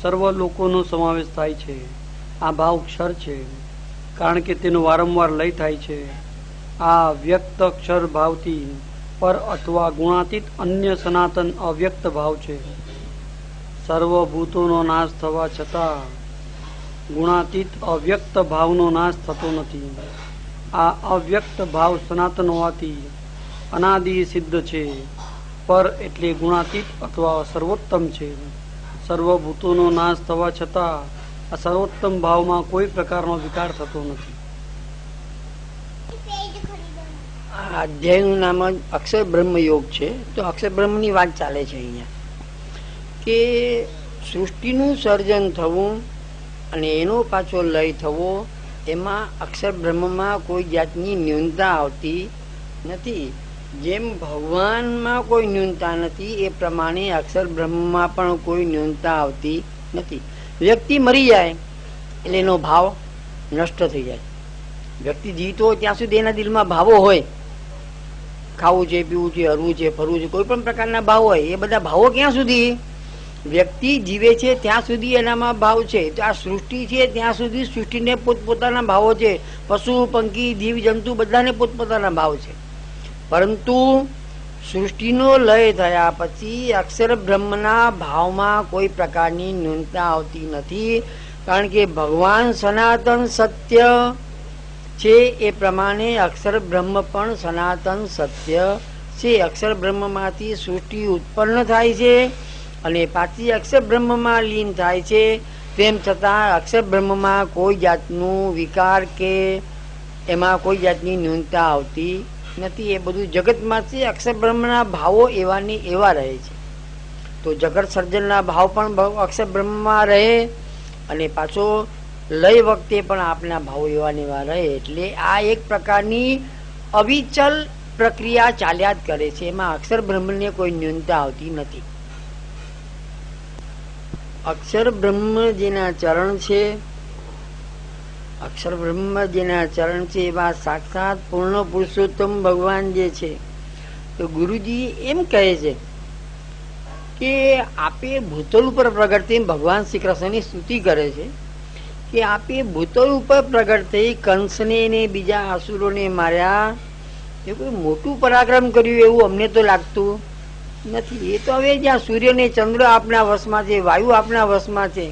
સર્વ લોકોનો સમાવેશ થાય છે. આ ભાવ ક્ષર છે કારણ કે તેનો વારંવાર લય થાય છે. આ વ્યક્ત ક્ષર ભાવથી પર અથવા ગુણાતીત અન્ય સનાતન અવ્યક્ત ભાવ છે. સર્વભૂતોનો નાશ થવા છતાં ગુણાતીત અવ્યક્ત ભાવનો નાશ થતો નથી. આ અવ્યક્ત ભાવ સનાતન હોવાથી અનાદિ સિદ્ધ છે. પર એટલે ગુણાતીત અથવા સર્વોત્તમ છે. સર્વભૂતોનો નાશ થવા છતાં આ સર્વોત્તમ ભાવમાં કોઈ પ્રકારનો વિકાર થતો નથી. આ અધ્યાયનું નામ જ અક્ષર બ્રહ્મ યોગ છે. તો અક્ષર બ્રહ્મની વાત ચાલે છે અહીંયા કે સૃષ્ટિનું સર્જન થવું અને એનો પાછો લય થવો, એમાં અક્ષર બ્રહ્મમાં કોઈ જાતની ન્યૂનતા આવતી નથી. જેમ ભગવાનમાં કોઈ ન્યૂનતા નથી એ પ્રમાણે અક્ષર બ્રહ્મમાં પણ કોઈ ન્યૂનતા આવતી નથી. વ્યક્તિ મરી જાય એટલે એનો ભાવ નષ્ટ થઈ જાય. વ્યક્તિ જીવતો હોય ત્યાં સુધી એના દિલમાં ભાવો હોય. ખાવું છે, પીવું છે, હરવું છે, ફરવું છે, કોઈ પણ પ્રકારના ભાવ હોય. એ બધા ભાવો ક્યાં સુધી? વ્યક્તિ જીવે છે ત્યાં સુધી એનામાં ભાવ છે. તો આ સૃષ્ટિ છે ત્યાં સુધી સૃષ્ટિને પોતપોતાના ભાવો છે. પશુ પંખી જીવ જંતુ બધાને પોતપોતાના ભાવ છે. પરંતુ સૃષ્ટિનો લય થયા પછી અક્ષર બ્રહ્મના ભાવમાં કોઈ પ્રકારની ન્યૂનતા આવતી નથી. કારણ કે ભગવાન સનાતન સત્ય છે એ પ્રમાણે અક્ષર બ્રહ્મ પણ સનાતન સત્ય છે. અક્ષર બ્રહ્મમાંથી સૃષ્ટિ ઉત્પન્ન થાય છે અને પાછી અક્ષર બ્રહ્મમાં લીન થાય છે. તેમ છતાં અક્ષર બ્રહ્મમાં કોઈ જાતનું વિકાર કે એમાં કોઈ જાતની ન્યૂનતા આવતી નથી. એ બધું જગતમાં છે. અક્ષર બ્રહ્મના ભાવો એવાને એવા રહે છે. તો જગત સર્જનના ભાવ પણ અક્ષર બ્રહ્મમાં રહે અને પાછો લય વખતે પણ આપના ભાવો એવા ને એવા રહે. એટલે આ એક પ્રકારની અવિચલ પ્રક્રિયા ચાલ્યા જ કરે છે. એમાં અક્ષર બ્રહ્મને કોઈ ન્યૂનતા આવતી નથી. અક્ષર બ્રહ્મ જેના ચરણ છે, અક્ષર બ્રહ્મ જેના ચરણ છે એવા સાક્ષાત પૂર્ણ પુરુષોત્તમ ભગવાન જે છે. તો ગુરુજી એમ કહે છે કે આપે ભૂતલ ઉપર પ્રગટ થઈ, ભગવાન શ્રી કૃષ્ણની સ્તુતિ કરે છે કે આપે ભૂતલ ઉપર પ્રગટ થઈ કંસને ને બીજા આસુરોને માર્યા. એ કોઈ મોટું પરાક્રમ કર્યું એવું અમને તો લાગતું નથી. એ તો હવે જ્યાં સૂર્ય ને ચંદ્ર આપના વશમાં છે, વાયુ આપના વશમાં છે,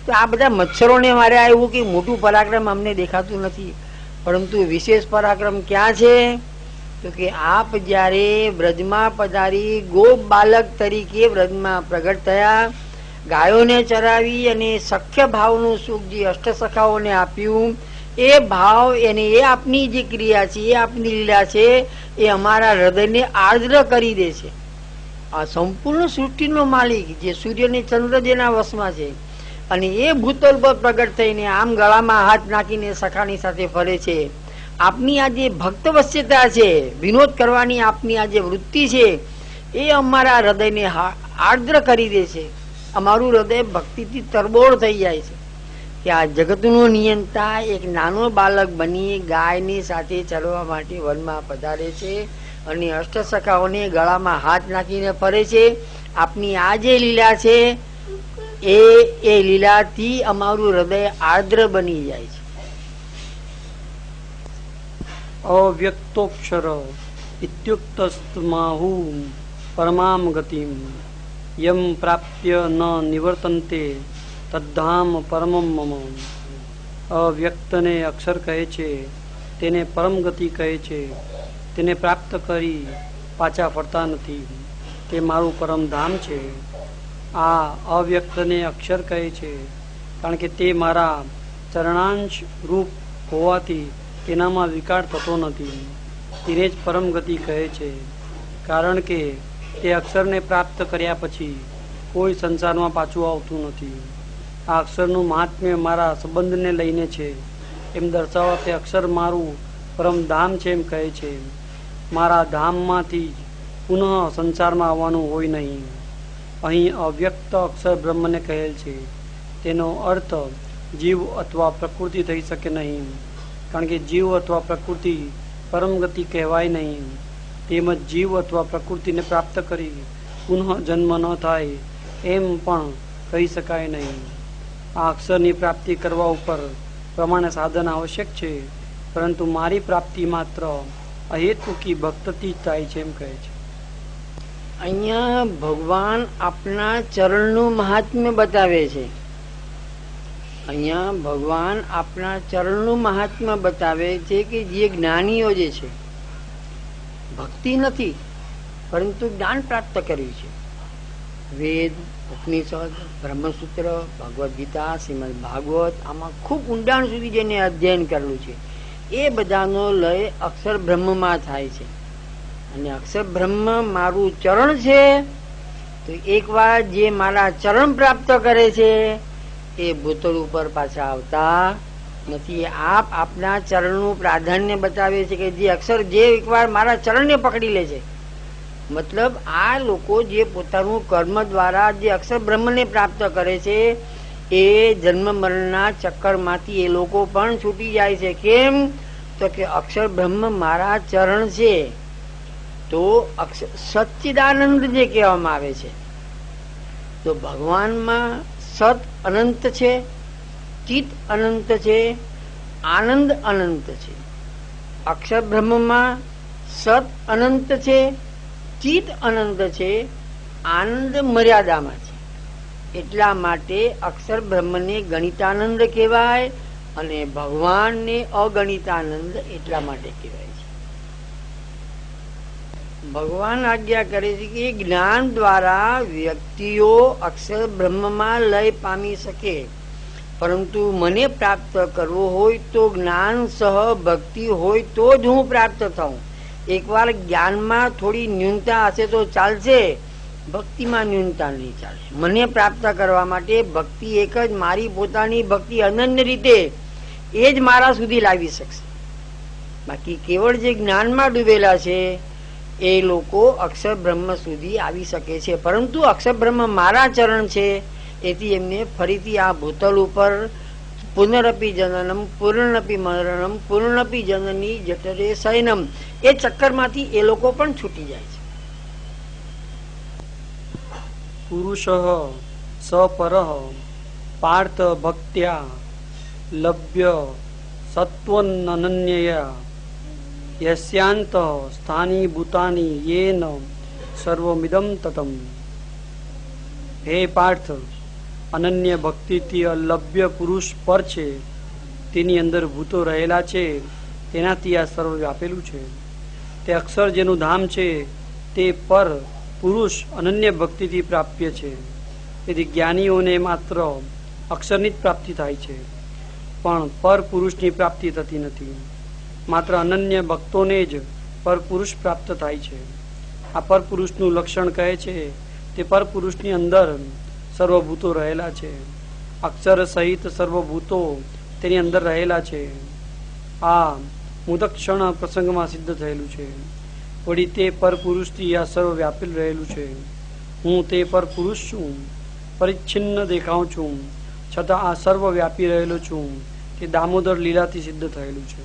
તો આ બધા મચ્છરોને માર્યા એવું કે મોટું પરાક્રમ અમને દેખાતું નથી. પરંતુ વિશેષ પરાક્રમ ક્યાં છે? તો કે આપ જ્યારે વ્રજમાં પધારી ગોપ બાલક તરીકે વ્રજમાં પ્રગટ થયા, ગાયોને ચરાવી અને સખ્ય ભાવનું સુખ જે અષ્ટસખાઓને આપ્યું, એ ભાવ એને એ આપની જે ક્રિયા છે, એ આપની લીલા છે, એ અમારા હૃદયને આર્દ્ર કરી દે છે. આ સંપૂર્ણ સૃષ્ટિનો માલિક જે સૂર્ય ને ચંદ્ર જેના વશમાં છે અને એ ભૂતલ પર પ્રગટ થઈને આમ ગળામાં હાથ નાખીને સખાની સાથે ફરે છે. આપની આ જે ભક્ત વશ્યતા છે, વિનોદ કરવાની આપની આ જે વૃત્તિ છે, એ અમારા હૃદયને આર્દ્ર કરી દે છે. અમારું હૃદય ભક્તિથી તરબોળ થઈ જાય છે કે આ જગતનું નિયંતા એક નાનો બાલક બની ગાયની સાથે ચરવા માટે વનમાં પધારે છે અને અષ્ટસખાઓને ગળામાં હાથ નાખીને ફરે છે. આપની આ જે લીલા છે એ લીલાથી અમારું હૃદય આર્દ્ર બની જાય છે. અવ્યક્તોક્ષર ઇત્યુક્તસ્માહુ પરમામ ગતિમ યમ પ્રાપ્ય ન નિવર્તન્તે તદ્ધામ પરમમ મમ. અવ્યક્તને અક્ષર કહે છે, તેને પરમ ગતિ કહે છે. તેને પ્રાપ્ત કરી પાછા ફરતા નથી, તે મારું પરમ ધામ છે. આ અવ્યક્તને અક્ષર કહે છે કારણ કે તે મારા ચરણાંશ રૂપ હોવાથી તેનામાં વિકાર થતો નથી. તેને જ પરમ ગતિ કહે છે કારણ કે તે અક્ષરને પ્રાપ્ત કર્યા પછી કોઈ સંસારમાં પાછું આવતું નથી. આ અક્ષરનું મહાત્મ્ય મારા સંબંધને લઈને છે એમ દર્શાવવા તે અક્ષર મારું પરમ ધામ છે એમ કહે છે. મારા ધામમાંથી જ પુનઃ સંસારમાં આવવાનું હોય નહીં. અહીં અવ્યક્ત અક્ષર બ્રહ્મને કહેલ છે. તેનો અર્થ જીવ અથવા પ્રકૃતિ થઈ શકે નહીં, કારણ કે જીવ અથવા પ્રકૃતિ પરમ ગતિ કહેવાય નહીં. તેમજ જીવ અથવા પ્રકૃતિને પ્રાપ્ત કરી પુનઃ જન્મ ન થાય એમ પણ કહી શકાય નહીં. આ અક્ષરની પ્રાપ્તિ કરવા ઉપર પ્રમાણે સાધન આવશ્યક છે, પરંતુ મારી પ્રાપ્તિ માત્ર અહેતુકી ભક્તથી જ થાય છે એમ કહે છે. અહીંયા ભગવાન આપના ચરણનું મહાત્મ્ય બતાવે છે. અહીંયા ભગવાન આપના ચરણનું મહાત્મ્ય બતાવે છે કે જે જ્ઞાનીઓ જે છે, ભક્તિ નથી પરંતુ જ્ઞાન પ્રાપ્ત કર્યું છે. વેદ, ઉપનિષદ, બ્રહ્મસૂત્ર, ભગવદ્ ગીતા, શ્રીમદ ભાગવત, આમાં ખૂબ ઊંડાણ સુધી જેને અધ્યયન કરેલું છે એ બધાનો લય અક્ષર બ્રહ્મમાં થાય છે. અને અક્ષર બ્રહ્મ મારું ચરણ છે, તો એકવાર જે મારા ચરણ પ્રાપ્ત કરે છે એ ભૂતળ ઉપર પાછા આવતા નથી. આપ આપના ચરણનું પ્રાધાન્ય બતાવે છે કે જે અક્ષર જે એકવાર મારા ચરણને પકડી લે છે, મતલબ આ લોકો જે પોતાનું કર્મ દ્વારા જે અક્ષર બ્રહ્મને પ્રાપ્ત કરે છે એ જન્મ મરણના ચક્કરમાંથી એ લોકો પણ છૂટી જાય છે. કેમ? તો કે અક્ષર બ્રહ્મ મારા ચરણ છે. તો સચ્ચિદાનંદ જે કહેવામાં આવે છે, તો ભગવાનમાં સત અનંત છે, ચિત અનંત છે, આનંદ અનંત છે. અક્ષર બ્રહ્મમાં સત અનંત છે, ચિત અનંત છે, આનંદ મર્યાદામાં છે. એટલા માટે અક્ષર બ્રહ્મને ગણિતાનંદ કહેવાય અને ભગવાનને અગણિતાનંદ એટલા માટે કહેવાય છે. ભગવાન આજ્ઞા કરે છે કે જ્ઞાન દ્વારા વ્યક્તિઓ અક્ષર બ્રહ્મમાં લય પામી શકે, પરંતુ મને પ્રાપ્ત કરવો હોય તો જ્ઞાન સહ ભક્તિ હોય તો જ હું પ્રાપ્ત થાઉં. એકવાર જ્ઞાનમાં થોડી ન્યૂનતા હશે તો ચાલશે, ભક્તિમાં ન્યૂનતા નહીં ચાલે. મને પ્રાપ્ત કરવા માટે ભક્તિ એક જ, મારી પોતાની ભક્તિ અનન્ય રીતે એ જ મારા સુધી લાવી શકશે. બાકી કેવળ જે જ્ઞાનમાં ડૂબેલા છે એ લોકો અક્ષર બ્રહ્મ સુધી આવી શકે છે, પરંતુ અક્ષર બ્રહ્મ મારા ચરણ છે એથી એમને ફરીથી આ ભૂતલ ઉપર પુનરપી જનનમ પૂર્ણપી મરણમ પૂર્ણપી જનની જઠરે શયનમ એ ચક્કરમાંથી એ લોકો પણ છૂટી જાય છે. પુરુષ સપરઃ પાર્થ ભક્ત્યા લભ્ય સત્વનન્યયા યસ્યાંત સ્થાની ભૂતાની યેન સર્વમિદં તતમ. હે પાર્થ, અનન્ય ભક્તિથી અલભ્ય પુરુષ પર છે, તેની અંદર ભૂતો રહેલા છે, તેનાથી આ સર્વ વ્યાપેલું છે. તે અક્ષર જેનું ધામ છે તે પર પુરુષ અનન્ય ભક્તિથી પ્રાપ્ય છે. તેથી જ્ઞાનીઓને માત્ર અક્ષરની જ પ્રાપ્તિ થાય છે, પણ પર પુરુષની પ્રાપ્તિ થતી નથી. માત્ર અનન્ય ભક્તોને જ પર પુરુષ પ્રાપ્ત થાય છે. આ પર પુરુષનું લક્ષણ કહે છે તે પર પુરુષની અંદર સર્વભૂતો રહેલા છે. અક્ષર સહિત સર્વભૂતો તેની અંદર રહેલા છે. આ મુદક્ષણ પ્રસંગમાં સિદ્ધ થયેલું છે. વળી તે પર પુરુષથી આ સર્વ વ્યાપેલ રહેલું છે. હું તે પર પુરુષ છું, પરિચ્છિન્ન દેખાઉં છું, છતાં આ સર્વ વ્યાપી રહેલો છું. તે દામોદર લીલાથી સિદ્ધ થયેલું છે.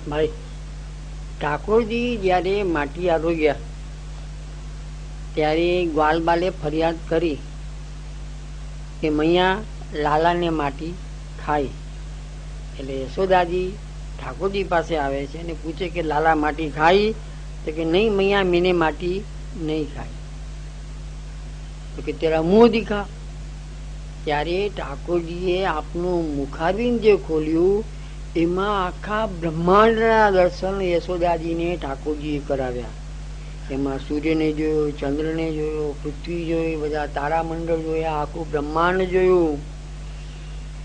ભાઈ ઠાકોરજી જયારે માટી આરોગ્યા ત્યારે ગ્વાલબાલે ફરિયાદ કરી કે મૈયા લાલાને માટી ખાઈ. એટલે યશોદાજી ઠાકોરજી પાસે આવે છે અને પૂછે કે લાલા માટી ખાઈ? તો કે નહીં મૈયા, મેને માટી નહીં ખાઈ. તો કે તેરા મુંહ દિખા. ત્યારે ઠાકોરજીએ આપનું મુખારવિંદ જે ખોલ્યું એમાં આખા બ્રહ્માંડના દર્શન યશોદાજીને ઠાકોરજીએ કરાવ્યા. એમાં સૂર્યને જોયો, ચંદ્રને જોયો, પૃથ્વી જોઈ, બધા તારામંડળ જોયા, આખું બ્રહ્માંડ જોયું,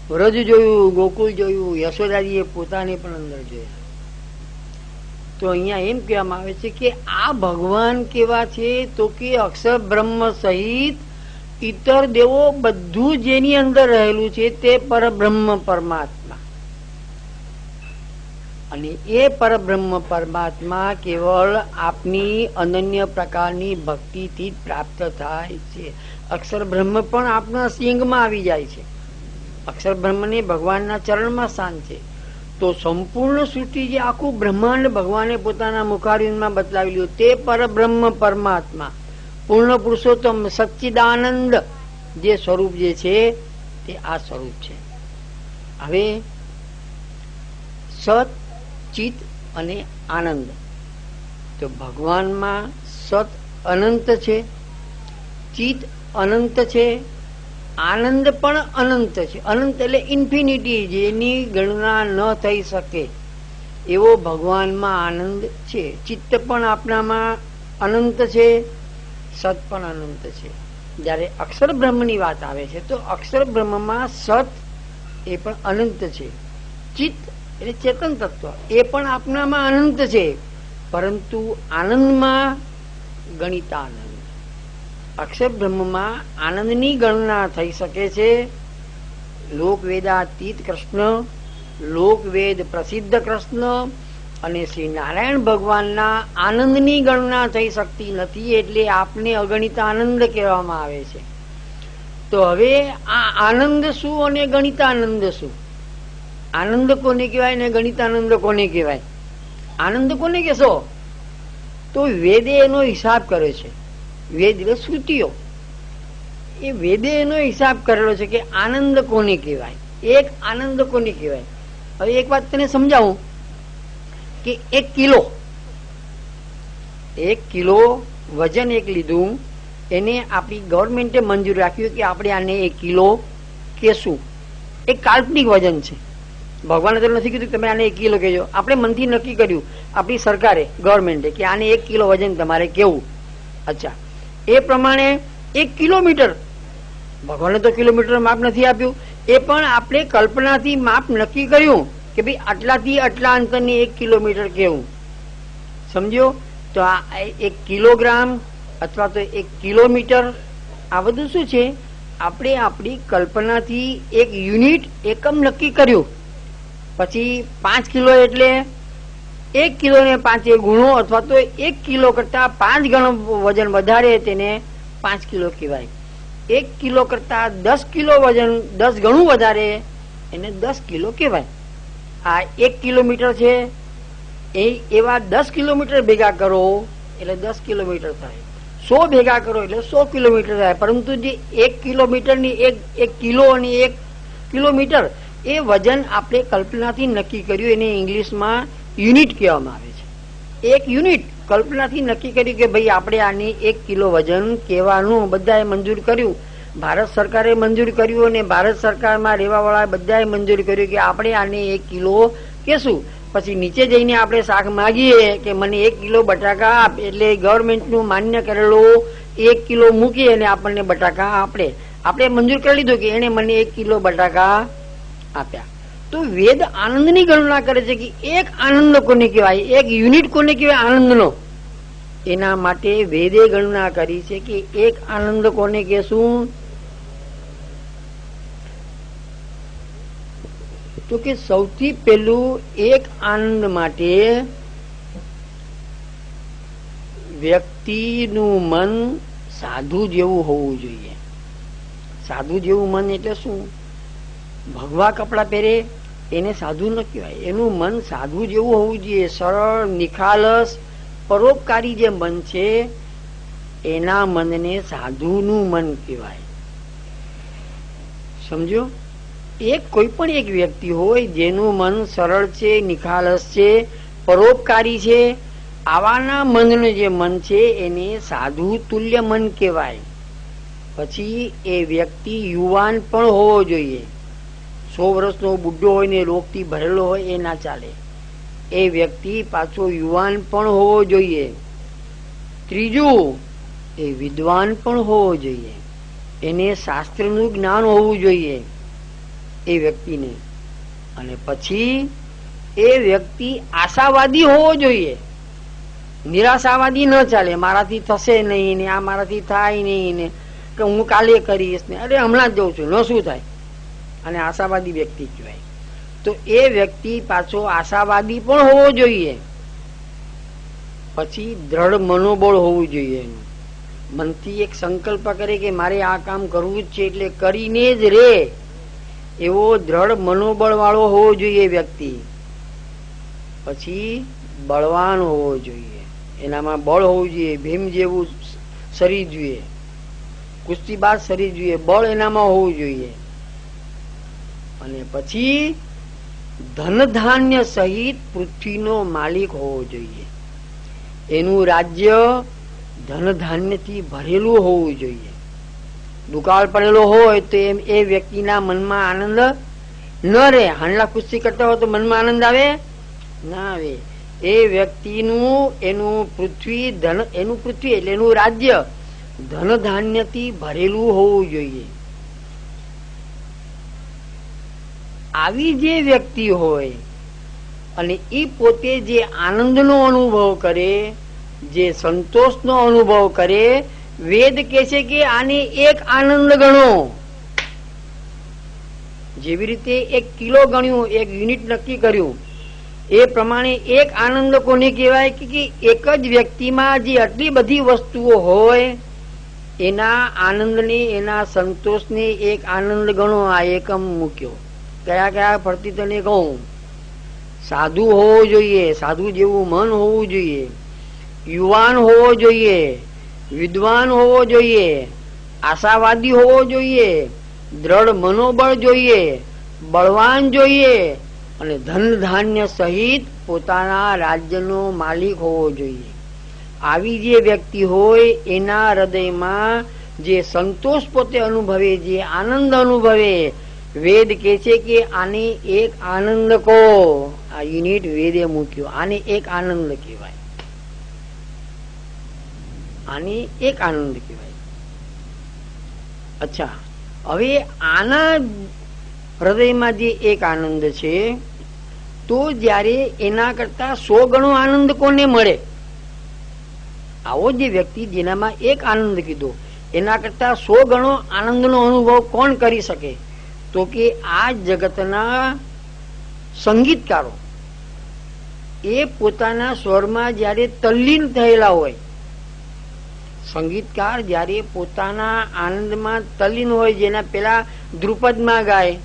વ્રજ જોયું, ગોકુળ જોયું. યશોદાજીએ પોતાને પણ અંદર જોયા. તો અહીંયા એમ કહેવામાં આવે છે કે આ ભગવાન કેવા છે તો કે અક્ષર બ્રહ્મ સહિત ઇતર દેવો બધું જેની અંદર રહેલું છે તે પરબ્રહ્મ પરમાત્મા. અને એ પરબ્રહ્મ પરમાત્મા કેવળ આપની અનન્ય પ્રકારની ભક્તિથી જ પ્રાપ્ત થાય છે. અક્ષર બ્રહ્મ પણ આપના સિંગમાં આવી જાય છે. અક્ષર બ્રહ્મને ભગવાનના ચરણમાં સ્થાન છે. તો સંપૂર્ણ સૃષ્ટિ જે આખું બ્રહ્માંડ ભગવાને પોતાના મુખારવિંદમાં બતલાવેલું તે પરબ્રહ્મ પરમાત્મા પૂર્ણ પુરુષોત્તમ સચ્ચિદાનંદ જે સ્વરૂપ જે છે તે આ સ્વરૂપ છે. હવે સત, ચિત અને આનંદ. તો ભગવાનમાં સત અનંત છે, ચિત અનંત છે, આનંદ પણ અનંત છે. અનંત એટલે ઇન્ફિનિટી, જેની ગણના ન થઈ શકે એવો ભગવાનમાં આનંદ છે. ચિત્ત પણ આપણામાં અનંત છે, સત પણ અનંત છે. જ્યારે અક્ષર બ્રહ્મની વાત આવે છે તો અક્ષર બ્રહ્મમાં સત એ પણ અનંત છે, ચિત્ત એટલે ચેતન તત્વ એ પણ આપણામાં અનંત છે, પરંતુ આનંદમાં ગણિતાનંદ. અક્ષર બ્રહ્મમાં આનંદની ગણના થઈ શકે છે. લોકવેદાતીત કૃષ્ણ, લોકવેદ પ્રસિદ્ધ કૃષ્ણ અને શ્રી નારાયણ ભગવાનના આનંદની ગણના થઈ શકતી નથી, એટલે આપને અગણિત આનંદ કહેવામાં આવે છે. તો હવે આ આનંદ શું અને ગણિતાનંદ શું? આનંદ કોને કહેવાય ને ગણિતાનંદ કોને કહેવાય? આનંદ કોને કહેશો? તો વેદે એનો હિસાબ કરે છે. વેદ એટલે શ્રુતિઓ, એ વેદે એનો હિસાબ કરેલો છે કે આનંદ કોને કહેવાય, એક આનંદ કોને કહેવાય. હવે એક વાત તને સમજાવું કે 1 કિલો વજન એક લીધું, એને આપણી ગવર્મેન્ટે મંજૂર રાખ્યું કે આપણે આને 1 કિલો કહેશું. એક કાલ્પનિક વજન છે. ભગવાને તો નથી કીધું તમે આને 1 કિલો કહેજો, આપણે મનથી નક્કી કર્યું આપણી સરકારે, ગવર્મેન્ટે, કે આને 1 કિલો વજન તમારે કેવું. અચ્છા, એ પ્રમાણે 1 કિલોમીટર, ભગવાને તો કિલોમીટર માપ નથી આપ્યું, એ પણ આપણે કલ્પનાથી માપ નક્કી કર્યું કે ભાઈ આટલાથી આટલા અંતરની 1 કિલોમીટર કેવું. સમજ્યો? તો આ 1 કિલોગ્રામ અથવા તો 1 કિલોમીટર, આ બધું શું છે? આપણે આપણી કલ્પનાથી એક યુનિટ, એકમ નક્કી કર્યું. પછી 5 કિલો એટલે 1 કિલો ને 5 ગુણો, અથવા તો 1 કિલો કરતા 5 ગણું વજન વધારે તેને 5 કિલો કહેવાય. 1 કિલો કરતા 10 કિલો વજન 10 ગણું વધારે એને 10 કિલો કહેવાય. આ 1 કિલોમીટર છે, એવા 10 કિલોમીટર ભેગા કરો એટલે 10 કિલોમીટર થાય. 100 ભેગા કરો એટલે 100 કિલોમીટર થાય. પરંતુ જે 1 કિલોમીટરની 1 કિલો અને 1 કિલોમીટર એ વજન આપણે કલ્પનાથી નક્કી કર્યું, એને ઇંગ્લિશમાં યુનિટ કહેવામાં આવે છે. 1 યુનિટ કલ્પનાથી નક્કી કર્યું કે ભાઈ આપણે આને 1 કિલો વજન કહેવાનું, બધાએ મંજૂર કર્યું. ભારત સરકારે મંજૂર કર્યું અને ભારત સરકારમાં રહેવા વાળા બધાએ મંજૂર કર્યું કે આપણે આને 1 કિલો કહેશું. પછી નીચે જઈને આપણે શાક માગીએ કે મને 1 કિલો બટાકા આપ, એટલે ગવર્મેન્ટનું માન્ય કરેલો 1 કિલો મૂકી અને આપણને બટાકા આપણે મંજૂર કરી લીધું કે એને મને 1 કિલો બટાકા આપ્યા. તો વેદ આનંદની ગણના કરે છે કે એક આનંદ કોને કહેવાય, એક યુનિટ કોને કહેવાય આનંદનો. એના માટે વેદે ગણના કરી છે કે એક આનંદ કોને કહેશું? તો કે સૌથી પહેલું એક આનંદ માટે વ્યક્તિનું મન સાધુ જેવું હોવું જોઈએ. સાધુ જેવું મન એટલે શું? ભગવા કપડા પહેરે એને સાધુ ન કહેવાય. એનું મન સાધુ જેવું હોવું જોઈએ. સરળ, નિખાલસ, પરોપકારી જે મન છે એના મનને સાધુનું મન કહેવાય. સમજો? કોઈ પણ એક વ્યક્તિ હોય જેનું મન સરળ છે, નિખાલસ છે, પરોપકારી છે, આવાના મનનું જે મન છે એને સાધુ તુલ્ય મન કહેવાય. પછી એ વ્યક્તિ યુવાન પણ હોવો જોઈએ. 100 વર્ષનો બુઢો હોય ને રોગથી ભરેલો હોય એ ના ચાલે. એ વ્યક્તિ પાછો યુવાન પણ હોવો જોઈએ. ત્રીજું, એ વિદ્વાન પણ હોવો જોઈએ. એને શાસ્ત્રનું જ્ઞાન હોવું જોઈએ એ વ્યક્તિને. અને પછી એ વ્યક્તિ આશાવાદી હોવો જોઈએ. નિરાશાવાદી ન ચાલે, મારાથી થશે નહીં ને આ મારાથી થાય નહીં ને કે હું કાલે કરીશ ને અરે હમણાં જ જઉં છું ન શું થાય, અને આશાવાદી વ્યક્તિ કહેવાય. તો એ વ્યક્તિ પાછો આશાવાદી પણ હોવો જોઈએ, પછી દ્રઢ મનોબળ હોવું જોઈએ. એનું મનથી એક સંકલ્પ કરે કે મારે આ કામ કરવું જ છે એટલે કરીને જ રે, એવો દ્રઢ મનોબળ વાળો હોવો જોઈએ વ્યક્તિ. પછી બળવાન હોવો જોઈએ, એનામાં બળ હોવું જોઈએ, ભીમ જેવું શરીર જોઈએ, કુસ્તીબાજ શરીર જોઈએ, બળ એનામાં હોવું જોઈએ. અને પછી ધન ધાન્ય સહિત પૃથ્વીનો માલિક હોવો જોઈએ. એનું રાજ્ય ધન ધાન્યથી ભરેલું હોવું જોઈએ. દુકાળ પડેલો હોય તો એમ એ વ્યક્તિના મનમાં આનંદ ન રહે. હાંડલા કુસ્તી કરતા હોય તો મનમાં આનંદ આવે ના આવે. એ વ્યક્તિનું એનું પૃથ્વી એટલે એનું રાજ્ય ધન ધાન્યથી ભરેલું હોવું જોઈએ. આવી જે વ્યક્તિ હોય અને એ પોતે જે આનંદનો અનુભવ કરે, જે સંતોષનો અનુભવ કરે, વેદ કહે છે કે આને એક આનંદ ગણો. જેવી રીતે 1 કિલો ગણ્યું, 1 યુનિટ નક્કી કર્યું, એ પ્રમાણે એક આનંદ કોને કહેવાય કે એક જ વ્યક્તિમાં જે આટલી બધી વસ્તુઓ હોય એના આનંદને, એના સંતોષને એક આનંદ ગણો. આ એકમ મૂક્યો. કયા કયા ફરતી તને કહું. સાધુ હોવો જોઈએ, સાધુ જેવું મન હોવું જોઈએ, યુવાન હોવો જોઈએ, વિદ્વાન હોવો જોઈએ, આશાવાદી હોવો જોઈએ, દ્રઢ મનોબળ જોઈએ, બળવાન જોઈએ, અને ધન ધાન્ય સહિત પોતાના રાજ્યનો માલિક હોવો જોઈએ. આવી જે વ્યક્તિ હોય એના હૃદયમાં જે સંતોષ પોતે અનુભવે, જે આનંદ અનુભવે, વેદ કે છે કે આને એક આનંદ કહો. આ યુનિટ વેદે મૂક્યો. આને એક આનંદ કહેવાય. આને એક આનંદ કહેવાય. અચ્છા, હવે આના હૃદયમાં જે એક આનંદ છે, તો જયારે એના કરતા 100 ગણો આનંદ કોને મળે? આવો જે વ્યક્તિ જેનામાં એક આનંદ કીધો, એના કરતા 100 ગણો આનંદનો અનુભવ કોણ કરી શકે? તો કે આ જગતના સંગીતકારો. એ પોતાના સ્વરમાં જયારે તલ્લીન થયેલા હોય, સંગીતકાર જયારે પોતાના આનંદમાં તલ્લીન હોય, જેના પેલા ધ્રુપદમાં ગાય,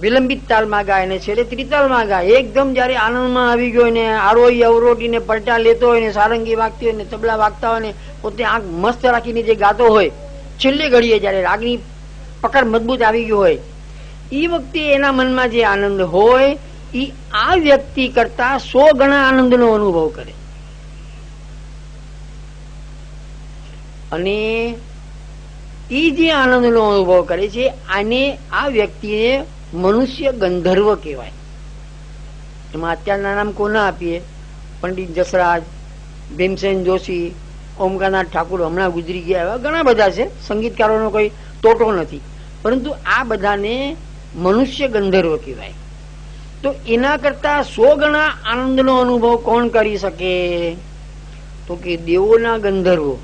વિલંબિત તાલમાં ગાય ને છેલ્લે ત્રિતાલમાં ગાય, એકદમ જયારે આનંદમાં આવી ગયો ને આરોહી અવરોટીને પલટા લેતો હોય ને સારંગી વાગતી હોય ને તબલા વાગતા હોય ને પોતે આંખ મસ્ત રાખીને જે ગાતો હોય, છેલ્લે ઘડીએ જયારે રાગની પકડ મજબૂત આવી ગયો હોય, એ વખતે એના મનમાં જે આનંદ હોય એ આ વ્યક્તિ કરતા 100 ગણા આનંદનો અનુભવ કરે. અને એ જે આનંદનો અનુભવ કરે છે આને આ વ્યક્તિને મનુષ્ય ગંધર્વ કહેવાય. એમાં અત્યારના નામ કોના આપીએ? પંડિત જસરાજ, ભીમસેન જોશી, ઓમકારનાથ ઠાકુર હમણાં ગુજરી ગયા, એવા ઘણા બધા છે. સંગીતકારોનો કોઈ ટોટો નથી, પરંતુ આ બધાને મનુષ્ય ગંધર્વ કહેવાય. તો એના કરતા 100 ગણા આનંદનો અનુભવ કોણ કરી શકે? તો કે દેવોના ગંધર્વો.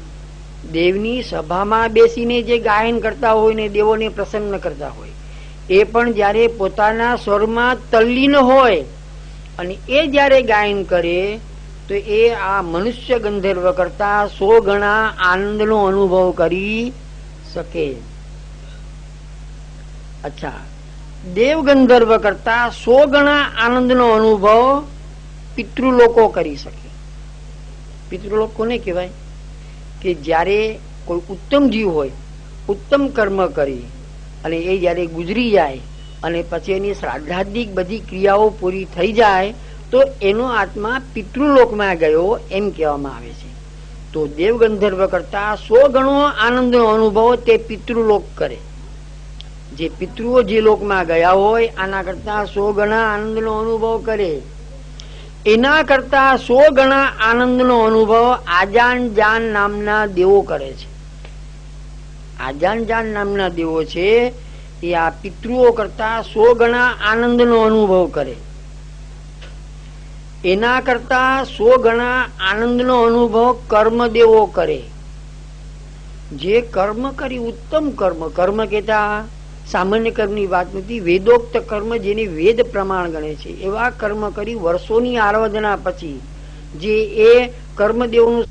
દેવની સભામાં બેસીને જે ગાયન કરતા હોય ને દેવોને પ્રસન્ન કરતા હોય, એ પણ જયારે પોતાના સ્વરમાં તલ્લીન હોય અને એ જયારે ગાયન કરે તો એ આ મનુષ્ય ગંધર્વ કરતા 100 ગણા આનંદનો અનુભવ કરી શકે. અચ્છા, દેવ ગંધર્વ કરતા 100 ગણા આનંદનો અનુભવ પિતૃલોકો કરી શકે. પિતૃલોક કોને કહેવાય? કે જયારે કોઈ ઉત્તમ જીવ હોય, ઉત્તમ કર્મ કરી અને એ જયારે ગુજરી જાય અને પછી એની શ્રાદ્ધાદિક બધી ક્રિયાઓ પૂરી થઈ જાય તો એનો આત્મા પિતૃલોકમાં ગયો એમ કહેવામાં આવે છે. તો દેવ ગંધર્વ કરતા 100 ગણો આનંદનો અનુભવ તે પિતૃલોક કરે. જે પિતૃઓ જે લોકમાં ગયા હોય આના કરતા 100 ગણા આનંદનો અનુભવ કરે. એના કરતા 100 ગણા આનંદનો અનુભવ આજાન જાન નામના દેવો કરે છે. આજાન જાન નામના દેવો છે એ આ પિતૃઓ કરતા 100 ગણા આનંદનો અનુભવ કરે. એના કરતા 100 ગણા આનંદનો અનુભવ કર્મદેવો કરે. જે કર્મ કરી ઉત્તમ કર્મ, કર્મ કહેતા સામાન્ય કર્મની વાત નથી, વેદોક્ત કર્મ જેને વેદ પ્રમાણ ગણે છે એવા કર્મ કરી વર્ષોની આરાધના પછી જે એ કર્મદેવનું